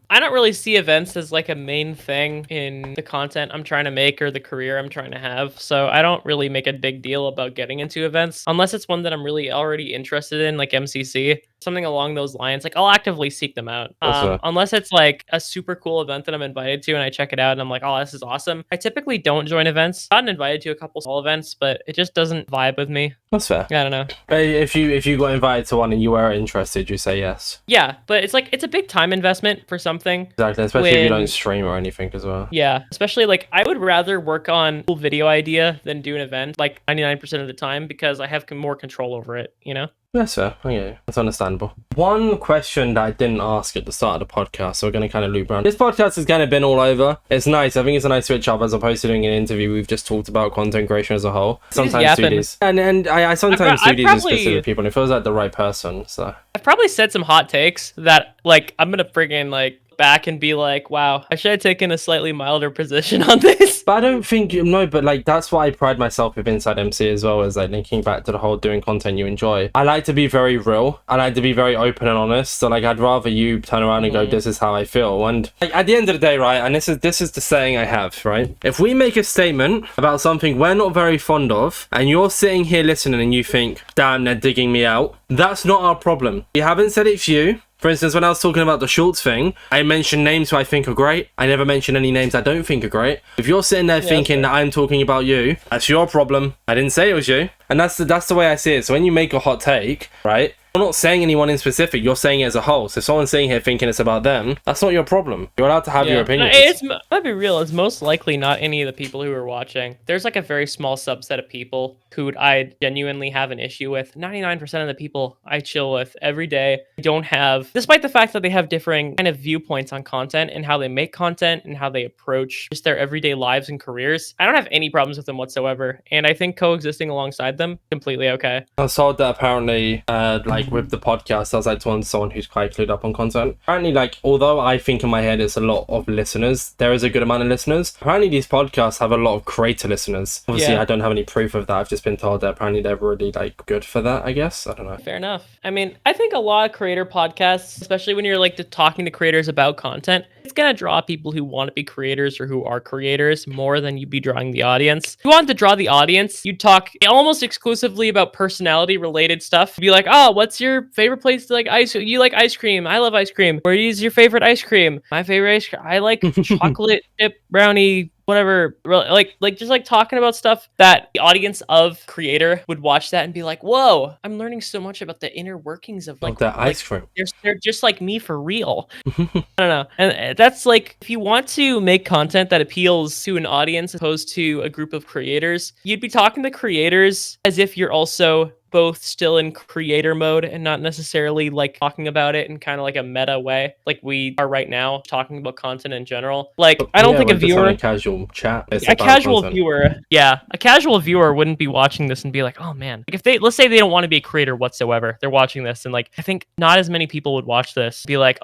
I don't really see events as like a main thing in the content I'm trying to make or the career I'm trying to have. So I don't really make a big deal about getting into events unless it's one that I'm really already interested in, like MCC, something along those lines. Like I'll actively seek them out. Unless it's like a super cool event that I'm invited to and I check it out and I'm like, oh, this is awesome. I typically don't join events. I've gotten invited to a couple small events, but it just doesn't vibe with me. That's fair. I don't know. But if you got invited to one and you were interested, you say yes. Yeah, but it's like, it's a big time investment for something. Exactly, especially if you don't stream or anything as well. Yeah, especially like I would rather work on a cool video idea than do an event like 99% of the time, because I have more control over it, you know? That's fair. Okay, that's understandable. One question that I didn't ask at the start of the podcast, so we're going to kind of loop around. This podcast has kind of been all over. It's nice. I think it's a nice switch up as opposed to doing an interview. We've just talked about content creation as a whole. Sometimes do these. And I sometimes do these with specific people, and it feels like the right person, so. I've probably said some hot takes that, like, I'm going to friggin', like, back and be like, wow, I should have taken a slightly milder position on this. But I don't think, no, but like that's why I pride myself with InsideMC as well, as like linking back to the whole doing content you enjoy. I like to be very real. I like to be very open and honest. So like I'd rather you turn around and go, this is how I feel. And like at the end of the day, right, and this is the saying I have, right? If we make a statement about something we're not very fond of, and you're sitting here listening and you think, damn, they're digging me out, that's not our problem. We haven't said it for you. For instance, when I was talking about the Schultz thing, I mentioned names who I think are great. I never mentioned any names I don't think are great. If you're sitting there thinking that I'm talking about you, that's your problem. I didn't say it was you. And that's the way I see it. So when you make a hot take, right, you're not saying anyone in specific, you're saying it as a whole. So if someone's sitting here thinking it's about them, that's not your problem. You're allowed to have your opinions. No, I'll be real, it's most likely not any of the people who are watching. There's like a very small subset of people who I genuinely have an issue with. 99% of the people I chill with every day don't have, despite the fact that they have differing kind of viewpoints on content and how they make content and how they approach just their everyday lives and careers, I don't have any problems with them whatsoever. And I think coexisting alongside them, completely okay. I saw that apparently, like with the podcast, I was like to someone who's quite clued up on content. Apparently, like, although I think in my head it's a lot of listeners, there is a good amount of listeners. Apparently these podcasts have a lot of creator listeners. Obviously, I don't have any proof of that. I've just been told that apparently they're really like good for that, I guess. I don't know. Fair enough. I mean, I think a lot of creator podcasts, especially when you're like talking to creators about content, it's gonna draw people who want to be creators or who are creators more than you'd be drawing the audience. If you wanted to draw the audience, you'd talk almost exclusively about personality related stuff. You'd be like, oh, what's your favorite place to like ice? You like ice cream? I love ice cream. Where is your favorite ice cream? My favorite ice cream, I like chocolate chip brownie whatever, like just like talking about stuff that the audience of creator would watch that and be like, whoa, I'm learning so much about the inner workings of like that ice cream. They're just like me for real. I don't know. And that's like, if you want to make content that appeals to an audience opposed to a group of creators, you'd be talking to creators as if you're also both still in creator mode and not necessarily like talking about it in kind of like a meta way, like we are right now talking about content in general. Like, I don't think a viewer, a casual chat, a casual viewer, a casual viewer wouldn't be watching this and be like, oh man, like if they, let's say they don't want to be a creator whatsoever, they're watching this and like, I think not as many people would watch this, be like,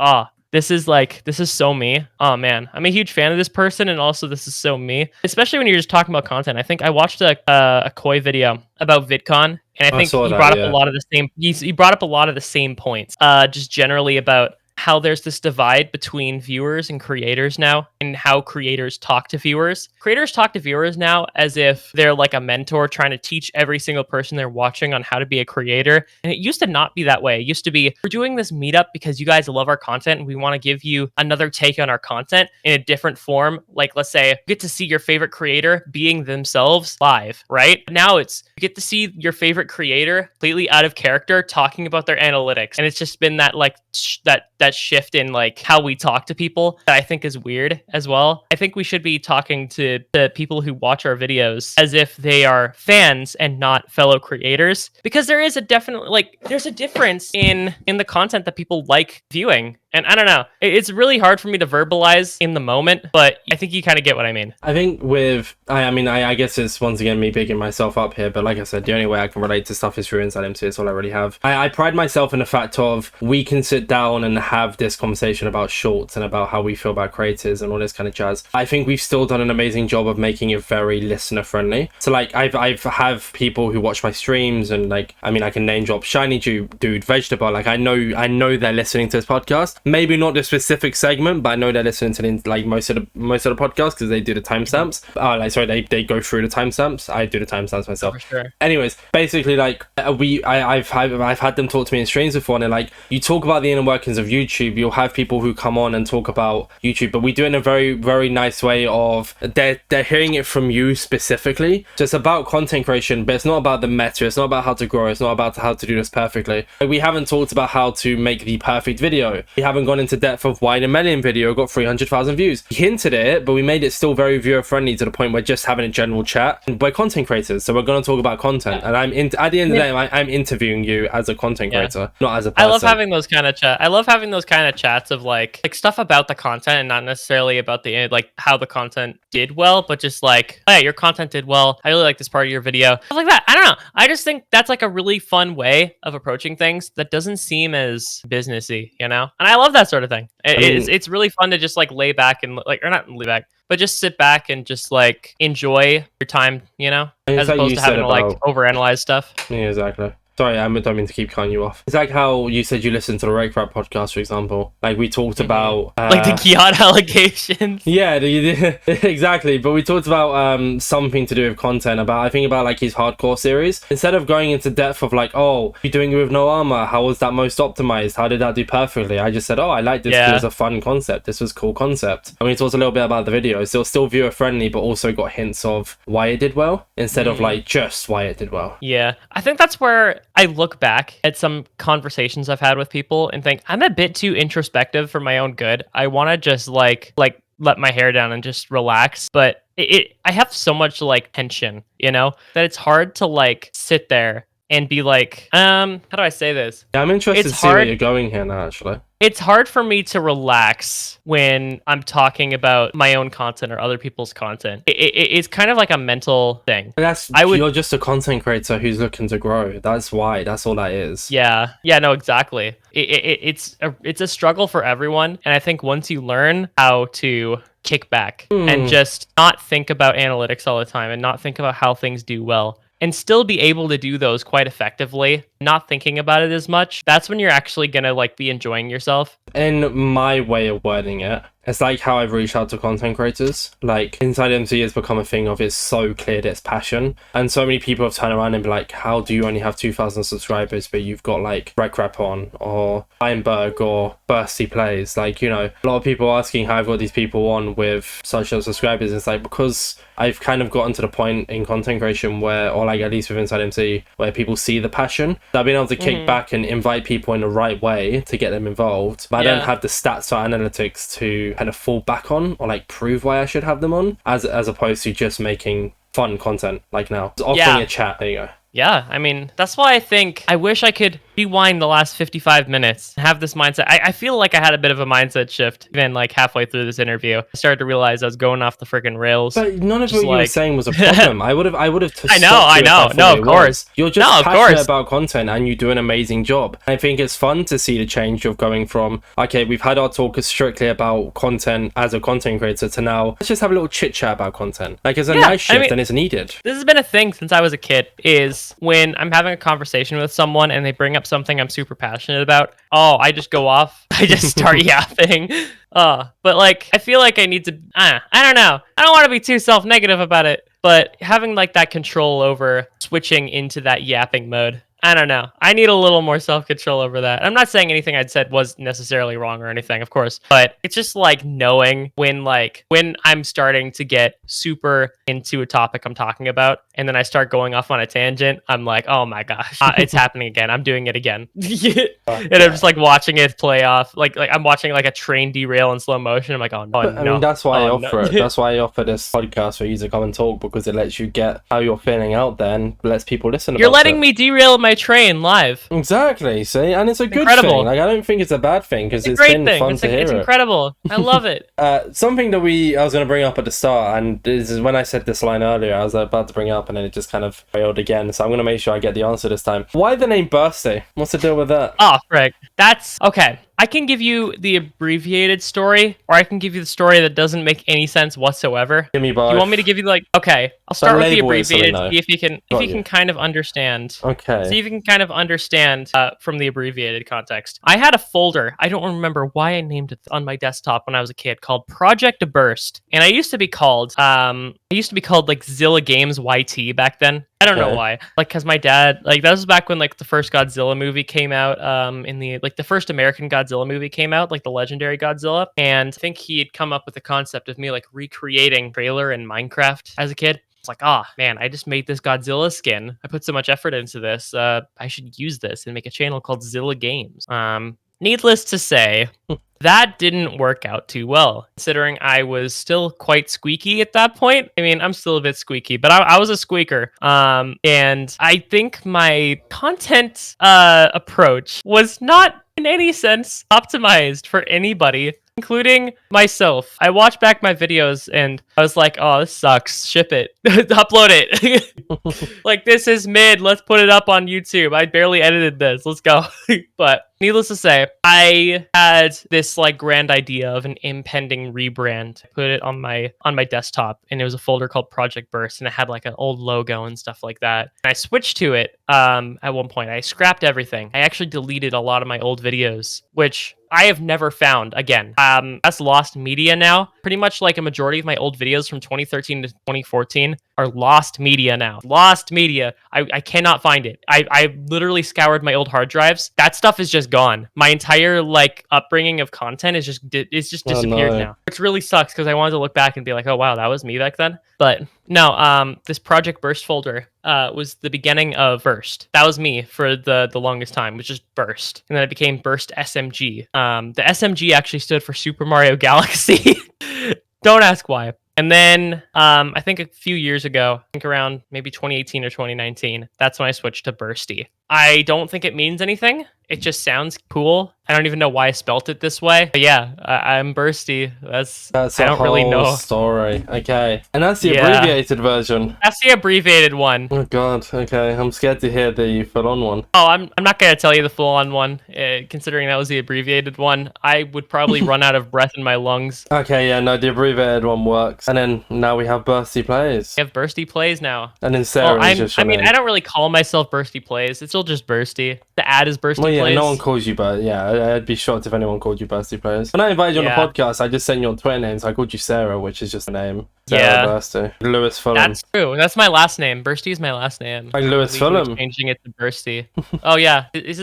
this is so me. Oh man, I'm a huge fan of this person, and also this is so me. Especially when you're just talking about content. I think I watched a Koi video about VidCon, and I think he brought up a lot of the same. He brought up a lot of the same points. Just generally about how there's this divide between viewers and creators now, and how creators talk to viewers. Creators talk to viewers now as if they're like a mentor trying to teach every single person they're watching on how to be a creator. And it used to not be that way. It used to be, we're doing this meetup because you guys love our content and we want to give you another take on our content in a different form. Like, let's say you get to see your favorite creator being themselves live, right? Now it's, you get to see your favorite creator completely out of character talking about their analytics. And it's just been that like, that shift in like how we talk to people that I think is weird as well. I think we should be talking to the people who watch our videos as if they are fans and not fellow creators, because there is a definite, like, there's a difference in the content that people like viewing. And I don't know, it's really hard for me to verbalize in the moment, but I think you kind of get what I mean. I think with, I guess it's once again me bigging myself up here, but like I said, the only way I can relate to stuff is through InsideMC. It's all I really have. I pride myself in the fact of, we can sit down and have this conversation about shorts and about how we feel about creators and all this kind of jazz. I think we've still done an amazing job of making it very listener friendly. So like I've have people who watch my streams, and like, I can name drop Shiny Dude, Vegetable. Like I know they're listening to this podcast. Maybe not the specific segment, but I know they're listening to like most of the podcasts because they do the timestamps. They go through the timestamps. I do the timestamps myself. For sure. Anyways, basically, like I've had them talk to me in streams before, and they're like, you talk about the inner workings of YouTube. You'll have people who come on and talk about YouTube, but we do it in a very, very nice way of they're hearing it from you specifically. So it's about content creation, but it's not about the meta. It's not about how to grow. It's not about how to do this perfectly. Like, we haven't talked about how to make the perfect video. We haven't gone into depth of why the Melon video got 300,000 views. We hinted at it, but we made it still very viewer friendly to the point where just having a general chat. And we're content creators, so we're going to talk about content. And at the end of the day, I'm interviewing you as a content creator, not as a person. I love having those kind of chats of like stuff about the content and not necessarily about the like how the content did well, but just like, oh yeah, your content did well. I really like this part of your video. Stuff like that. I don't know. I just think that's like a really fun way of approaching things that doesn't seem as businessy, you know? And I love that sort of thing. It's really fun to just like lay back and like, or not lay back, but just sit back and just like enjoy your time, you know, as opposed to having to like overanalyze stuff. Yeah, exactly. Sorry, I don't mean to keep cutting you off. It's like how you said you listened to the Rake Rap podcast, for example. Like, we talked about... like the Kiat allegations. Yeah, exactly. But we talked about something to do with content. I think about like his hardcore series. Instead of going into depth of like, oh, you're doing it with no armor. How was that most optimized? How did that do perfectly? I just said, oh, I like this. Yeah. It was a fun concept. This was a cool concept. And we talked a little bit about the video. So still viewer friendly, but also got hints of why it did well instead of like just why it did well. Yeah, I think that's where I look back at some conversations I've had with people and think I'm a bit too introspective for my own good. I want to just like let my hair down and just relax, but I have so much like tension, you know, that it's hard to like sit there and be like, how do I say this? Yeah, I'm interested to see where you're going here now, actually. It's hard for me to relax when I'm talking about my own content or other people's content. It's kind of like a mental thing. You're just a content creator who's looking to grow. That's why. That's all that is. Yeah, no, exactly. It's a struggle for everyone. And I think once you learn how to kick back and just not think about analytics all the time and not think about how things do well, and still be able to do those quite effectively not thinking about it as much, that's when you're actually gonna like be enjoying yourself. In my way of wording it, it's like how I've reached out to content creators. Like, InsideMC has become a thing of it's so clear that it's passion. And so many people have turned around and be like, how do you only have 2,000 subscribers, but you've got like Rec on or Ironberg or BursstyPlays? Like, you know, a lot of people asking how I've got these people on with such low subscribers. It's like, because I've kind of gotten to the point in content creation where, or like at least with InsideMC, where people see the passion. So I've been able to kick back and invite people in the right way to get them involved. But I don't have the stats or analytics to kind of fall back on or like prove why I should have them on, as opposed to just making fun content like now. It's offering a chat. There you go. Yeah, I mean, that's why I think I wish I could rewind the last 55 minutes and have this mindset. I feel like I had a bit of a mindset shift even like halfway through this interview. I started to realize I was going off the freaking rails. But none of what you were saying was a problem. I would have I know. No, of course. You're just passionate about content and you do an amazing job. I think it's fun to see the change of going from, okay, we've had our talk strictly about content as a content creator to now, let's just have a little chit chat about content. Like, it's a nice shift and it's needed. This has been a thing since I was a kid, is when I'm having a conversation with someone and they bring up something I'm super passionate about, I just go off. I just start yapping. But like, I feel like I need to, I don't know. I don't want to be too self-negative about it, but having like that control over switching into that yapping mode, I don't know. I need a little more self-control over that. I'm not saying anything I'd said was necessarily wrong or anything, of course, but it's just like knowing when I'm starting to get super into a topic I'm talking about, and then I start going off on a tangent, I'm like, oh my gosh, it's happening again. I'm doing it again. And I'm just like watching it play off. Like I'm watching like a train derail in slow motion. I'm like, oh no. I mean, that's why I offer it. That's why I offer this podcast for you to come and talk, because it lets you get how you're feeling out there and lets people listen. You're letting me derail my train live. Exactly. See, and it's a good thing. Like, I don't think it's a bad thing, because it's been fun to hear. It's incredible. I love it. Something that I was going to bring up at the start, and this is when I said this line earlier, I was about to bring it up, and then it just kind of failed again. So I'm going to make sure I get the answer this time. Why the name Burssty? What's the deal with that? Oh, frick. That's okay. I can give you the abbreviated story, or I can give you the story that doesn't make any sense whatsoever. Give me both. You want me to give you okay, I'll start with the abbreviated, see if you can kind of understand. Okay. See if you can kind of understand from the abbreviated context. I had a folder, I don't remember why I named it on my desktop when I was a kid, called Project Burst. And I used to be called like Zilla Games YT back then. I don't know why. Like, cause my dad, like, that was back when like the first Godzilla movie came out, in the first American Godzilla movie came out, like the legendary Godzilla. And I think he had come up with the concept of me like recreating trailer in Minecraft as a kid. It's like, man, I just made this Godzilla skin. I put so much effort into this. I should use this and make a channel called Zilla Games. Needless to say, that didn't work out too well, considering I was still quite squeaky at that point. I mean, I'm still a bit squeaky, but I was a squeaker. And I think my content approach was not in any sense optimized for anybody, including myself. I watched back my videos and I was like, oh, this sucks. Ship it. Upload it. Like, this is mid. Let's put it up on YouTube. I barely edited this. Let's go. But needless to say, I had this like grand idea of an impending rebrand. I put it on my desktop, and it was a folder called Project Burst, and it had like an old logo and stuff like that. And I switched to it at one point. I scrapped everything. I actually deleted a lot of my old videos, which I have never found again. That's lost media now. Pretty much like a majority of my old videos from 2013 to 2014 are lost media now. Lost media. I cannot find it. I literally scoured my old hard drives. That stuff is just gone. My entire like upbringing of content is just disappeared now. Which really sucks, because I wanted to look back and be like, oh wow, that was me back then. But no, this Project Burst folder was the beginning of Burst. That was me for the longest time, which is Burst. And then it became Burst SMG. The SMG actually stood for Super Mario Galaxy. Don't ask why. And then I think a few years ago, I think around maybe 2018 or 2019, that's when I switched to Burssty. I don't think it means anything. It just sounds cool. I don't even know why I spelt it this way. But yeah, I'm Burssty. That's I don't really know. Story. Okay. And that's the abbreviated version. That's the abbreviated one. Oh god. Okay. I'm scared to hear the full-on one. Oh, I'm not gonna tell you the full-on one, considering that was the abbreviated one. I would probably run out of breath in my lungs. Okay, yeah, no, the abbreviated one works. And then now we have BursstyPlays. We have BursstyPlays now. And then Sarah I don't really call myself BursstyPlays. It's still just Burssty. The ad is BursstyPlays. Well, yeah, no one calls you, but yeah, I'd be shocked if anyone called you BursstyPlays. When I invited you on the podcast, I just sent you on Twitter names. I called you Sarah, which is just a name. Sarah Bursty. Lewis Fulham. That's true. That's my last name. Bursty is my last name. Like Lewis Fulham. Changing it to Bursty. Oh yeah, is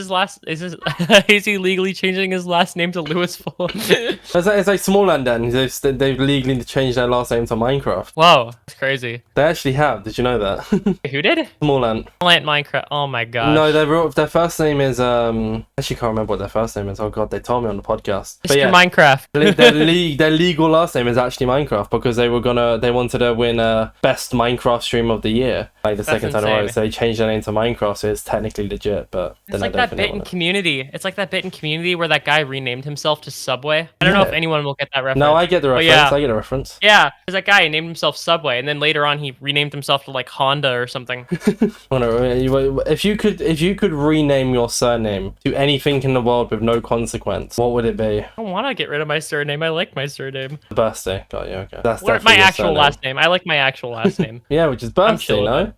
he legally changing his last name to Lewis Fulham? It's like Smallland then. They've legally changed their last name to Minecraft. Whoa, that's crazy. They actually have. Did you know that? Who did? Smallland. Minecraft. Oh my gosh. No, their first name is actually can't remember what their first name is. Oh god, they told me on the podcast. Mr. Minecraft. their legal last name is actually Minecraft because they wanted to win best Minecraft stream of the year, like the second time around. So they changed their name to Minecraft, so it's technically legit. But it's like that bit in Community. It's like that bit in Community where that guy renamed himself to Subway. I don't know if anyone will get that reference. No, I get the reference. Yeah. I get the reference. Yeah, there's that guy who named himself Subway, and then later on he renamed himself to like Honda or something. If you could rename your surname to anything in the world with no consequence, what would it be? I don't want to get rid of my surname. I like my surname. Bursty. Got you. Okay. That's my actual last name. I like my actual last name. Yeah, which is Bursty, no?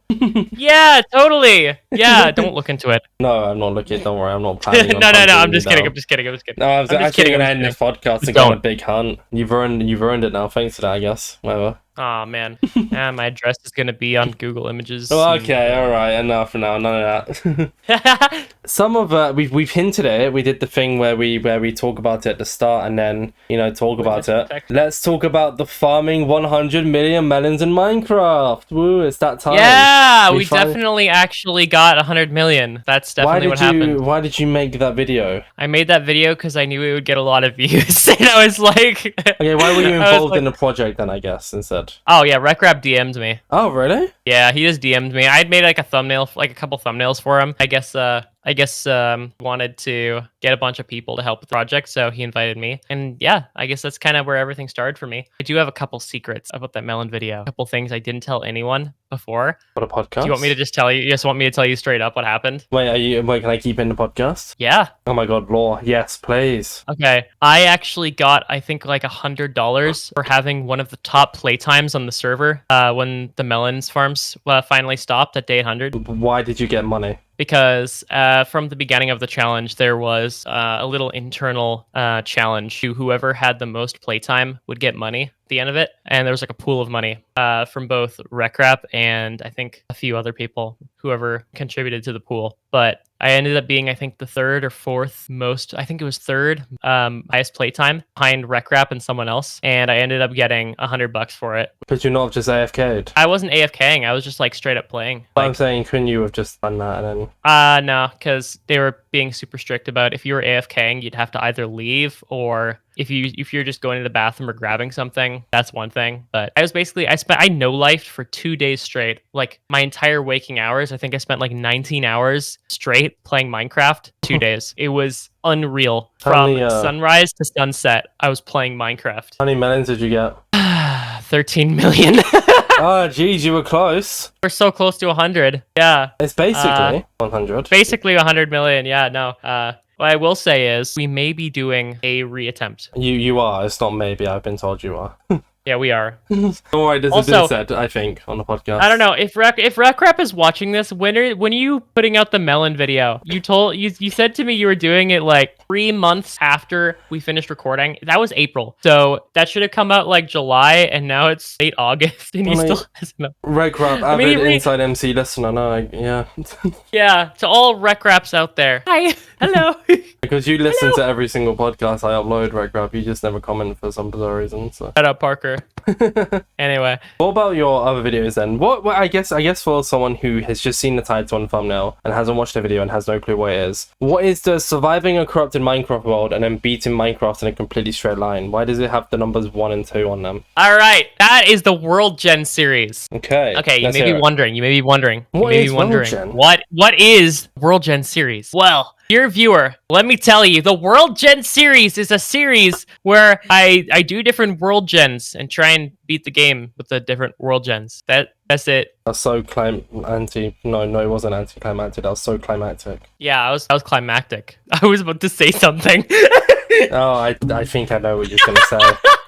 Yeah, totally. Yeah, don't look into it. No, I'm not looking. Don't worry, I'm not planning. No, I'm just kidding. I'm just kidding. No, I'm just kidding. Gonna end this podcast and go on a big hunt. You've ruined it now. Thanks for that, I guess. Whatever. Oh man, my address is gonna be on Google Images. Oh, okay, all right, enough for now. None of that. Some of we've hinted at it. We did the thing where we talk about it at the start and then talk about it. Let's talk about the farming 100 million melons in Minecraft. Woo! It's that time. Yeah, we definitely actually got 100 million. That's definitely what happened. Why did you make that video? I made that video because I knew it would get a lot of views, and I was like, okay, why were you involved in the project then? I guess instead. Oh yeah, RecRap DM'd me. Oh really? Yeah, he just DM'd me. I'd made like a couple thumbnails for him. I guess wanted to get a bunch of people to help with the project, so he invited me. And yeah, I guess that's kind of where everything started for me. I do have a couple secrets about that melon video. A couple things I didn't tell anyone before. What a podcast? Do you want me to just tell you? You just want me to tell you straight up what happened? Wait, can I keep in the podcast? Yeah. Oh my god, law. Yes, please. Okay. I actually got, I think, like $100 for having one of the top playtimes on the server when the melons farms finally stopped at day 100. Why did you get money? Because from the beginning of the challenge, there was a little internal challenge to whoever had the most playtime would get money at the end of it. And there was like a pool of money from both RecRap and I think a few other people, whoever contributed to the pool. But I ended up being, I think, the third or fourth most, I think it was third highest playtime behind RecRap and someone else. And I ended up getting $100 for it. But you're not just AFK'd? I wasn't AFKing. I was just like straight up playing. I'm saying, couldn't you have just done that and then? No, because they were being super strict about if you were AFKing, you'd have to either leave or if you're just going to the bathroom or grabbing something, that's one thing. But I no-lifed for 2 days straight. Like my entire waking hours, I think I spent like 19 hours straight playing Minecraft 2 days. It was unreal. From sunrise to sunset, I was playing Minecraft. How many melons did you get? 13 million. Oh, geez, you were close. We're so close to 100. Yeah. It's basically 100. Basically 100 million. Yeah, no. What I will say is we may be doing a reattempt. You are. It's not maybe. I've been told you are. Yeah, we are. Don't worry, there's a bit said, I think, on the podcast. I don't know if RecRap is watching this. When are you putting out the melon video? You said to me you were doing it like 3 months after we finished recording. That was April, so that should have come out like July, and now it's late August, and still hasn't. RecRap, avid InsideMC listener, yeah. Yeah, to all RecRaps out there. Hi, hello. Because you listen to every single podcast I upload, RecRap. You just never comment for some bizarre reason. So. Shut up, Parker. Anyway, what about your other videos then? What I guess for someone who has just seen the title and thumbnail and hasn't watched the video and has no clue what it is, what is the surviving a corrupted Minecraft world and then beating Minecraft in a completely straight line? Why does it have the numbers 1 and 2 on them? All right, that is the World Gen series. Okay, you may be wondering. What is World Gen? What is World Gen series? Well, dear viewer, let me tell you, the World Gen series is a series where I do different World Gens and try and beat the game with the different World Gens. That's it. That's so No, it wasn't anticlimactic. That was so climactic. Yeah, I was climactic. I was about to say something. Oh, I think I know what you're gonna say.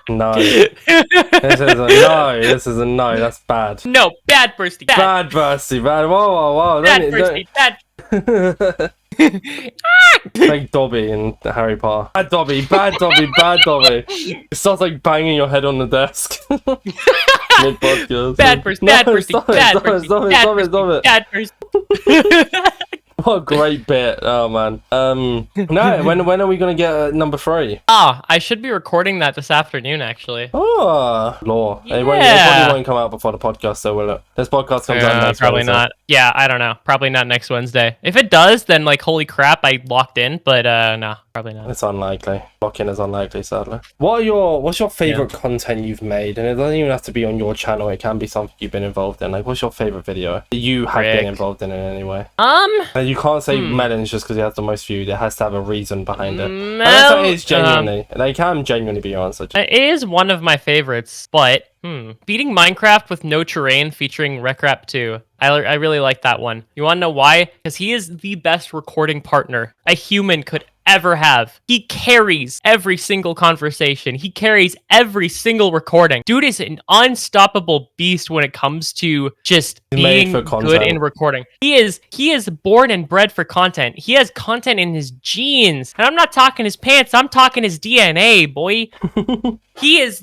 No. This is a no. That's bad. No, bad Bursty. Bad Bursty. Bad. Whoa. Bad Bursty. Bad. Like Dobby in Harry Potter. Bad Dobby, bad Dobby, bad Dobby. It starts like banging your head on the desk. Mid-podcast. Bad person, bad person, stop it, bad stop it, person, stop it, bad stop it, person, stop it. bad person. What a great bit. Oh man. No, when are we gonna get number 3? I should be recording that this afternoon, actually. Oh, law. Yeah. It probably won't come out before the podcast, though, will it? This podcast comes out next probably Wednesday. not. Yeah, I don't know. Probably not next Wednesday. If it does, then like holy crap, I locked in. But no, probably not. It's unlikely. Lock-in is unlikely, sadly. What's your favorite content you've made? And it doesn't even have to be on your channel. It can be something you've been involved in. Like, what's your favorite video that you have been involved in any way? And you can't say Melons just because he has the most views. It has to have a reason behind it. Unless it is genuinely. They can genuinely be your answer. It is one of my favorites, but beating Minecraft with no terrain featuring RecRap 2. I really like that one. You want to know why? Because he is the best recording partner a human could ever have. He carries every single conversation. He carries every single recording. Dude is an unstoppable beast when it comes to just being good in recording. He is born and bred for content. He has content in his genes. And I'm not talking his pants. I'm talking his DNA, boy. He is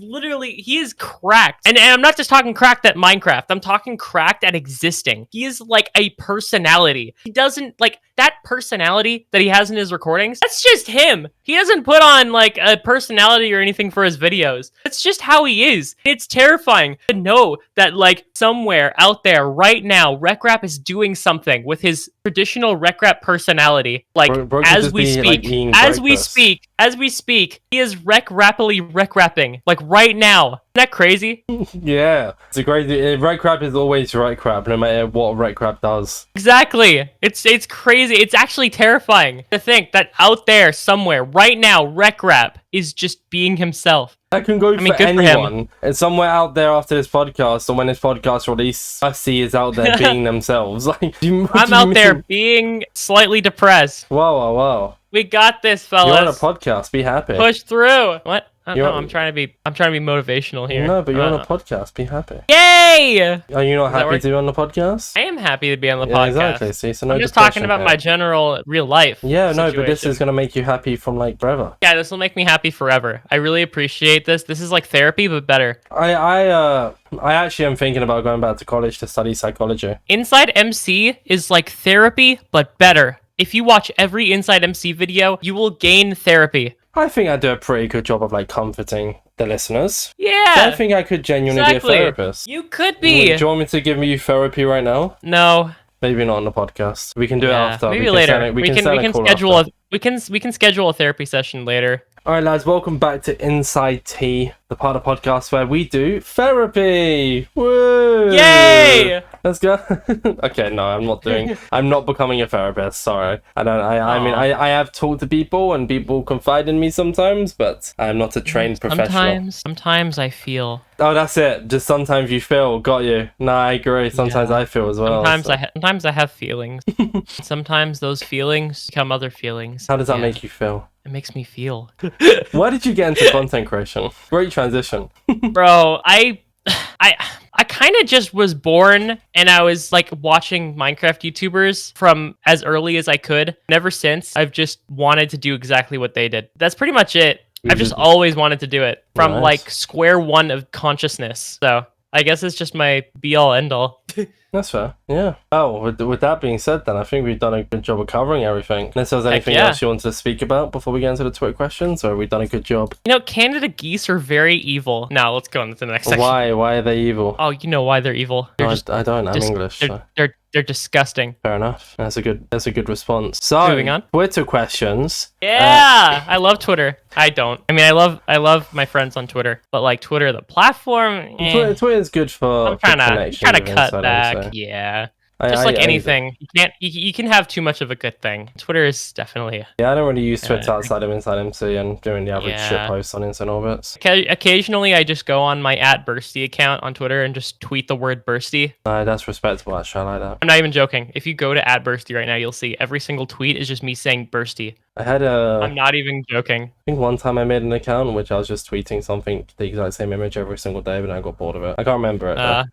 cracked. And I'm not just talking cracked at Minecraft. I'm talking cracked at existing. He is like a personality. He doesn't like that personality that he has in his recordings. That's just him. He doesn't put on like a personality or anything for his videos. It's just how he is. It's terrifying to know that like somewhere out there right now, RecRap is doing something with his traditional RecRap personality. Like as we speak, he is RecRapping like right now. Isn't that crazy? Yeah, it's a great. RecRap is always RecRap, no matter what RecRap does. Exactly. It's crazy. It's actually terrifying to think that out there somewhere right now, RecRap is just being himself. That can go for anyone. And somewhere out there after this podcast, or when this podcast released, Burssty is out there being themselves. Like, I'm out there being slightly depressed. Whoa. We got this, fellas. You're on a podcast. Be happy. Push through. What? No, I'm trying to be motivational here. No, but you're on a podcast. Be happy. Yay! Are you not happy to be on the podcast? I am happy to be on the podcast. Exactly. See, so no I'm just talking about my general real life. Yeah, situation. No, but this is gonna make you happy from like forever. Yeah, this will make me happy forever. I really appreciate this. This is like therapy, but better. I actually am thinking about going back to college to study psychology. InsideMC is like therapy, but better. If you watch every InsideMC video, you will gain therapy. I think I do a pretty good job of like comforting the listeners. Yeah. So I think I could genuinely be a therapist. You could be. Do you want me to give you therapy right now? No. Maybe not on the podcast. We can do it after. Maybe later. We can schedule a therapy session later. All right, lads. Welcome back to Inside Tea, the part of the podcast where we do therapy. Woo! Yay! Let's go. Okay, no, I'm not becoming a therapist. Sorry. I have talked to people and people confide in me sometimes, but I'm not a trained professional. Sometimes I feel. Oh, that's it. Just sometimes you feel. Got you. No, I agree. Sometimes I feel as well. Sometimes I have feelings. Sometimes those feelings become other feelings. How does that make you feel? It makes me feel. Why did you get into content creation? Great transition. Bro, I kind of just was born and I was like watching Minecraft YouTubers from as early as I could. And ever since, I've just wanted to do exactly what they did. That's pretty much it. I've just always wanted to do it from like square one of consciousness. So I guess it's just my be all end all. That's fair. Yeah. Oh, with that being said, then I think we've done a good job of covering everything. Unless there's anything else you wanted to speak about before we get into the Twitter questions, or have we done a good job? You know, Canada geese are very evil. Now let's go on to the next section. Why? Why are they evil? Oh, you know why they're evil. I don't. I'm English. So. They're disgusting. Fair enough. That's a good response. So moving on. Twitter questions. Yeah, I love Twitter. I don't. I mean, I love my friends on Twitter, but like Twitter, the platform. Twitter is good for. I'm trying to cut back. Yeah. Just like anything, you can have too much of a good thing. Twitter is definitely. Yeah, I don't really use Twitter outside of InsideMC and doing the average shit posts on Inside Orbits. Occasionally, I just go on my @Burssty account on Twitter and just tweet the word Burssty. That's respectable. Actually, I like that. I'm not even joking. If you go to @Burssty right now, you'll see every single tweet is just me saying Burssty. I'm not even joking. I think one time I made an account in which I was just tweeting something, the exact same image every single day, but I got bored of it. I can't remember it. I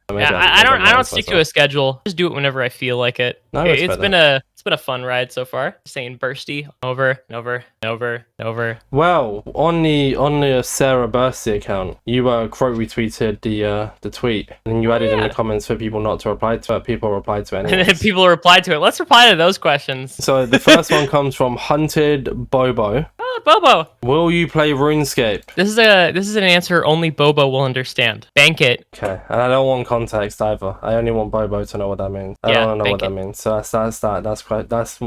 don't stick to a schedule. Just do it whenever I feel like it. It's been been a fun ride so far. Saying Burssty over and over and over and over. Well, on the Sarah Burssty account, you quote retweeted the tweet, and you added in the comments for people not to reply to it. People replied to it And anyway. then people replied to it. Let's reply to those questions. So the first one comes from Hunted Bobo. Oh, Bobo. Will you play RuneScape? This is an answer only Bobo will understand. Bank it. Okay, and I don't want context either. I only want Bobo to know what that means. I don't know what that means. So that's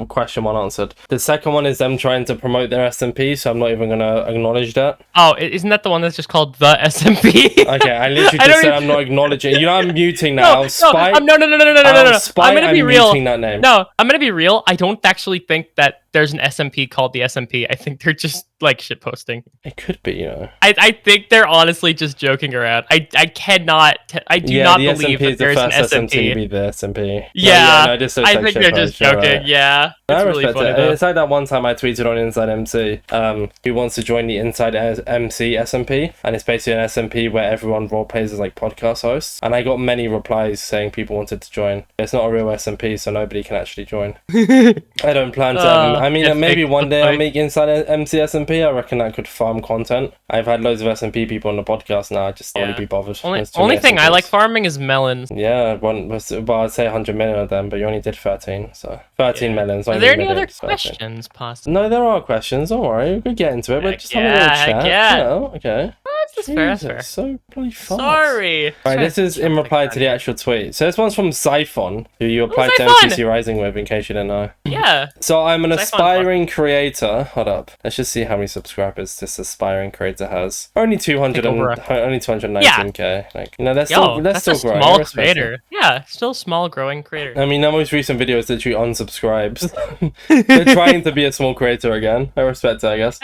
question one answered. The second one is them trying to promote their SMP, so I'm not even gonna acknowledge that. Oh, isn't that the one that's just called the SMP? Okay, I literally just said I'm not acknowledging. You know, I'm muting now. No, I'm gonna be real. That name. No, I'm gonna be real. I don't actually think that there's an SMP called the SMP. I think they're just like shit posting. It could be, you know. I think they're honestly just joking around. I do not believe that there's an SMP. Be the SMP. Yeah, no, I think they're just joking. Right. Yeah, it's really funny. It's like that one time I tweeted on InsideMC, who wants to join the InsideMC SMP, and it's basically an SMP where everyone role plays as like podcast hosts, and I got many replies saying people wanted to join. It's not a real SMP, so nobody can actually join. I don't plan to. I mean, maybe one day I'll make InsideMC SMP. I reckon that could farm content. I've had loads of SMP people on the podcast now. I just don't want to be bothered. Only thing I like farming is melons. Yeah, I'd say 100 million of them, but you only did 13, so 13 melons. Are there any other questions, possibly? No, there are questions. Don't worry, we could get into it. We're just having a little chat. Yeah. You know, okay. That's fair. That's fair. So bloody fast. Sorry. Right, this is in reply to the actual tweet. So this one's from Siphon, who you applied to Siphon? MCC Rising with, in case you didn't know. Yeah. So I'm an aspiring creator. Hold up. Let's just see how many subscribers this aspiring creator has. Only 219k. Like, you know, that's still growing. Small creator. Yeah, still small growing creator. I mean, their most recent video is literally unsubscribes. They're trying to be a small creator again. I respect it, I guess.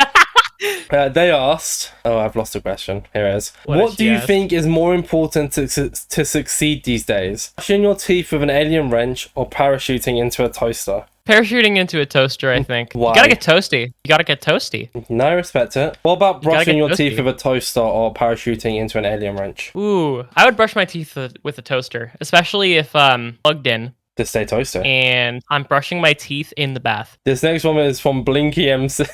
They asked, I've lost the question. Here it is. What do you think is more important to succeed these days? Brushing your teeth with an alien wrench or parachuting into a toaster? Parachuting into a toaster, I think. Why? You gotta get toasty. No, I respect it. What about brushing your teeth with a toaster or parachuting into an alien wrench? Ooh, I would brush my teeth with a toaster, especially if plugged in. To stay toaster. And I'm brushing my teeth in the bath. This next one is from Blinky MC.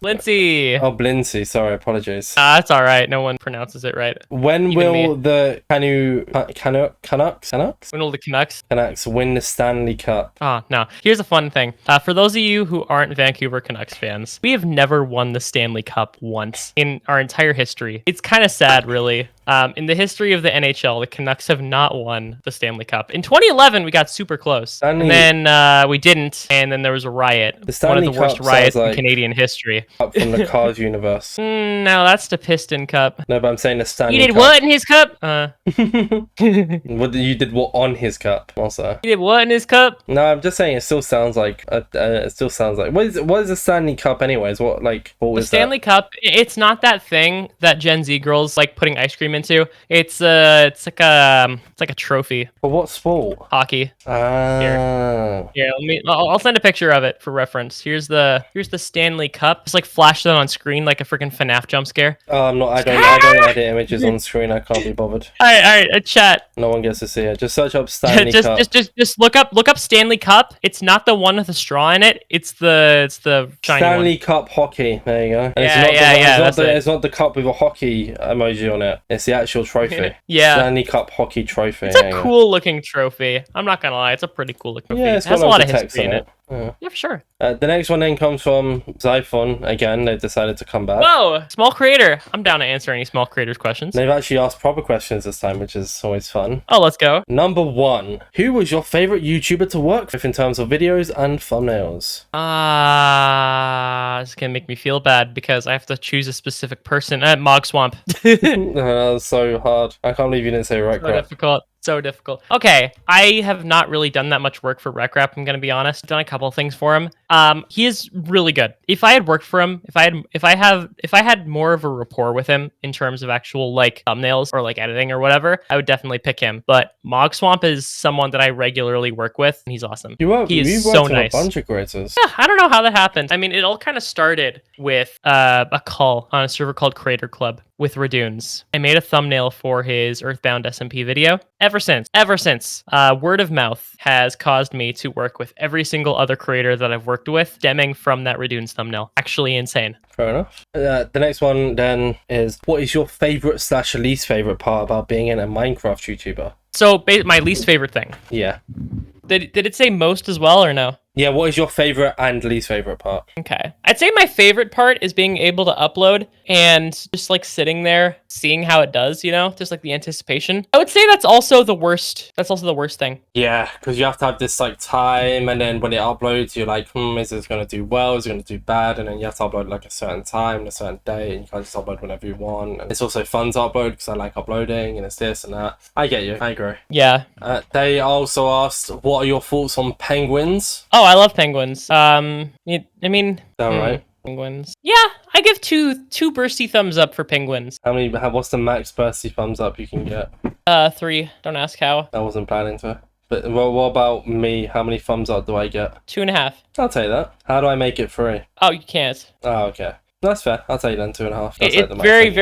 Lindsay. Oh, Blincy. Sorry, apologies. That's all right. No one pronounces it right. When will the Canucks? When will the Canucks win the Stanley Cup? Oh, no. Here's a fun thing. For those of you who aren't Vancouver Canucks fans, we have never won the Stanley Cup once in our entire history. It's kind of sad, really. In the history of the NHL, the Canucks have not won the Stanley Cup. In 2011, we got super close. And then we didn't, and then there was a riot. One of the worst riots in Canadian history. Up from the Cars universe. No, that's the Piston Cup. No, but I'm saying the Stanley Cup. You did what in his cup? What you did what on his cup also? You did what in his cup? No, I'm just saying it still sounds like what is the Stanley Cup anyways? What the Stanley Cup? It's not that thing that Gen Z girls like putting ice cream into. It's like a trophy. For what sport? Hockey. Here, I'll send a picture of it for reference. Here's the Stanley Cup. Just like flash that on screen like a freaking FNAF jump scare. I don't edit images on screen. I can't be bothered. All right, chat. No one gets to see it. Just search up Stanley Cup. Just look up Stanley Cup. It's not the one with the straw in it. It's the shiny Stanley one. Cup hockey. There you go. And it's not the cup with a hockey emoji on it. It's the actual trophy. Yeah. Stanley Cup hockey trophy. It's a cool looking trophy. I'm not gonna lie. It's a pretty cool looking trophy. Yeah, it has a lot of history in it. Yeah, for sure. The next one then comes from Zyphon. Again, they've decided to come back. Whoa! Small creator. I'm down to answer any small creators questions. They've actually asked proper questions this time, which is always fun. Oh, let's go. Number 1. Who was your favorite YouTuber to work with in terms of videos and thumbnails? It's gonna make me feel bad because I have to choose a specific person. Mog Swamp. That was so hard. I can't believe you didn't say right. So difficult. Okay, I have not really done that much work for RecRap, I'm gonna be honest. I've done a couple of things for him. He is really good. If I had worked for him, if I had more of a rapport with him in terms of actual like thumbnails or like editing or whatever, I would definitely pick him. But Mog Swamp is someone that I regularly work with, and he's awesome. He is so nice. A bunch of creators. Yeah, I don't know how that happened. I mean, it all kind of started with a call on a server called Creator Club. with Radunes. I made a thumbnail for his Earthbound SMP video. Ever since, word of mouth has caused me to work with every single other creator that I've worked with, stemming from that Radunes thumbnail. Actually insane. Fair enough. The next one then is, what is your favorite / least favorite part about being a Minecraft YouTuber? So my least favorite thing. Yeah. Did it say most as well or no? Yeah, what is your favorite and least favorite part? Okay. I'd say my favorite part is being able to upload and just like sitting there, seeing how it does, you know, just like the anticipation. I would say that's also the worst. That's also the worst thing. Yeah, because you have to have this like time, and then when it uploads, you're like, is this going to do well? Is it going to do bad? And then you have to upload like a certain time, a certain day, and you can't just upload whenever you want. And it's also fun to upload because I like uploading, and it's this and that. I get you. I agree. Yeah. They also asked, what are your thoughts on penguins? Oh, I love penguins. I mean, All right. Penguins. Yeah, I give two bursty thumbs up for penguins. What's the max bursty thumbs up you can get? 3. Don't ask how. I wasn't planning to. But what about me? How many thumbs up do I get? 2.5. I'll take that. How do I make it 3? Oh, you can't. Oh, okay. That's fair. I'll take then 2.5. It's like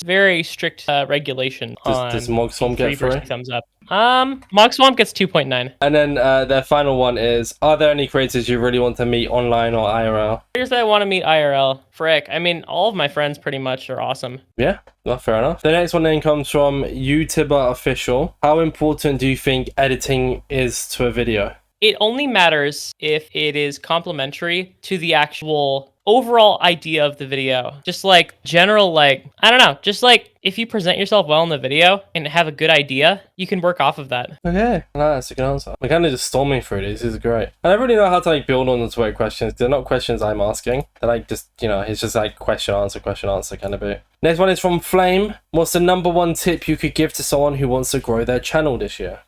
very strict regulation. Does Mog Swamp get 3? Thumbs up. Mog Swamp gets 2.9. And then their final one is, are there any creators you really want to meet online or IRL? Creators that I want to meet IRL. Frick. I mean, all of my friends pretty much are awesome. Yeah, well, fair enough. The next one then comes from YouTuber Official. How important do you think editing is to a video? It only matters if it is complementary to the actual overall idea of the video. Just like general, like, I don't know, just like if you present yourself well in the video and have a good idea, you can work off of that. Okay, that's a good answer. We're kind of just storming through these. This is great. I don't really know how to like build on the Twitter questions. They're not questions I'm asking. They're like just, you know, it's just like question answer kind of bit. Next one is from Flame. What's the #1 tip you could give to someone who wants to grow their channel this year?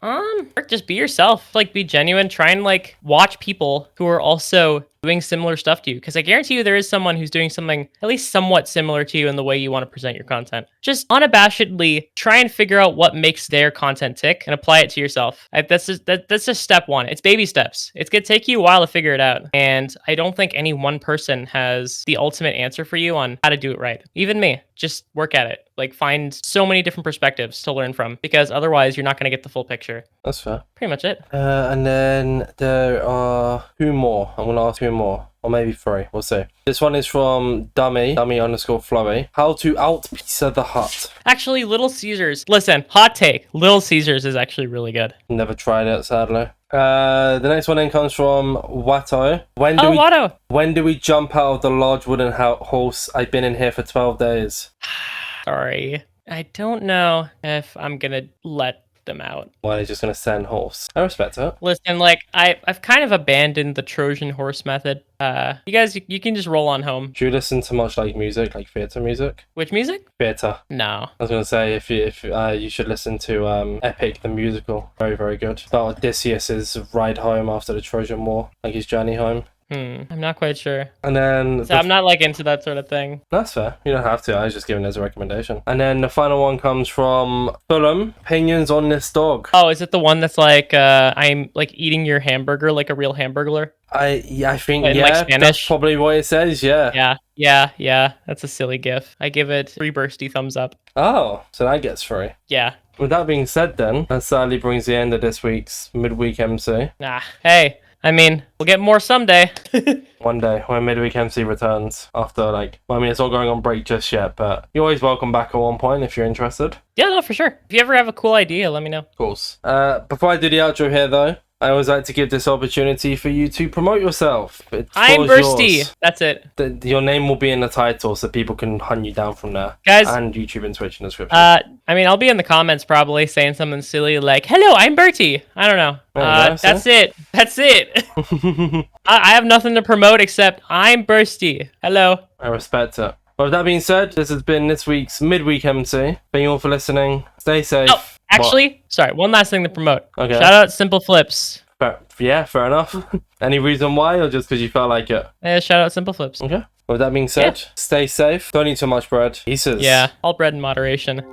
Just be yourself. Like, be genuine. Try and like watch people who are also doing similar stuff to you, because I guarantee you there is someone who's doing something at least somewhat similar to you in the way you want to present your content. Just unabashedly try and figure out what makes their content tick and apply it to yourself. That's just step 1. It's baby steps. It's gonna take you a while to figure it out, and I don't think any one person has the ultimate answer for you on how to do it right. Even me. Just work at it. Like, find so many different perspectives to learn from, because otherwise you're not going to get the full picture. That's fair. Pretty much it. And then there are 2 more. I'm going to ask 2 more. Or maybe 3. We'll see. This one is from dummy_Flurry. How to out Pizza the Hut. Actually, Little Caesars. Listen, hot take. Little Caesars is actually really good. Never tried it, sadly. The next one then comes from Watto. Watto. When do we jump out of the large wooden horse? I've been in here for 12 days. Sorry. I don't know if I'm going to let them out. Why are they just going to send horse? I respect it. Listen, like, I've kind of abandoned the Trojan horse method. You guys, you can just roll on home. Do you listen to much like music, like theatre music? Which music? Theatre. No. I was going to say, if you should listen to Epic the musical. Very, very good. About Odysseus's ride home after the Trojan War, like his journey home. I'm not quite sure. And then... So I'm not like into that sort of thing. That's fair. You don't have to. I was just giving it as a recommendation. And then the final one comes from Fulham. Opinions on this dog. Oh, is it the one that's like, I'm like eating your hamburger like a real hamburglar? I think, in, yeah, like, Spanish? That's probably what it says, yeah. Yeah. That's a silly gif. I give it 3 bursty thumbs up. Oh, so that gets 3. Yeah. With that being said then, that sadly brings the end of this week's midweek MC. Nah, hey. I mean, we'll get more someday. One day when midweek MC returns after it's not going on break just yet, but you're always welcome back at one point if you're interested. Yeah, no, for sure. If you ever have a cool idea, let me know. Of course. Before I do the outro here though, I always like to give this opportunity for you to promote yourself. I'm Burssty. That's it. Your name will be in the title so people can hunt you down from there. Guys. And YouTube and Twitch in the description. I mean, I'll be in the comments probably saying something silly like, hello, I'm Bertie. I don't know. That's it. I have nothing to promote except I'm Burssty. Hello. I respect it. Well, with that being said, this has been this week's midweek MC. Thank you all for listening. Stay safe. Oh, actually, sorry, one last thing to promote. Okay. Shout out Simple Flips. Yeah, fair enough. Any reason why, or just because you felt like it? Shout out Simple Flips. Okay. With that being said, Stay safe. Don't eat too much bread. Pieces. Yeah, all bread in moderation.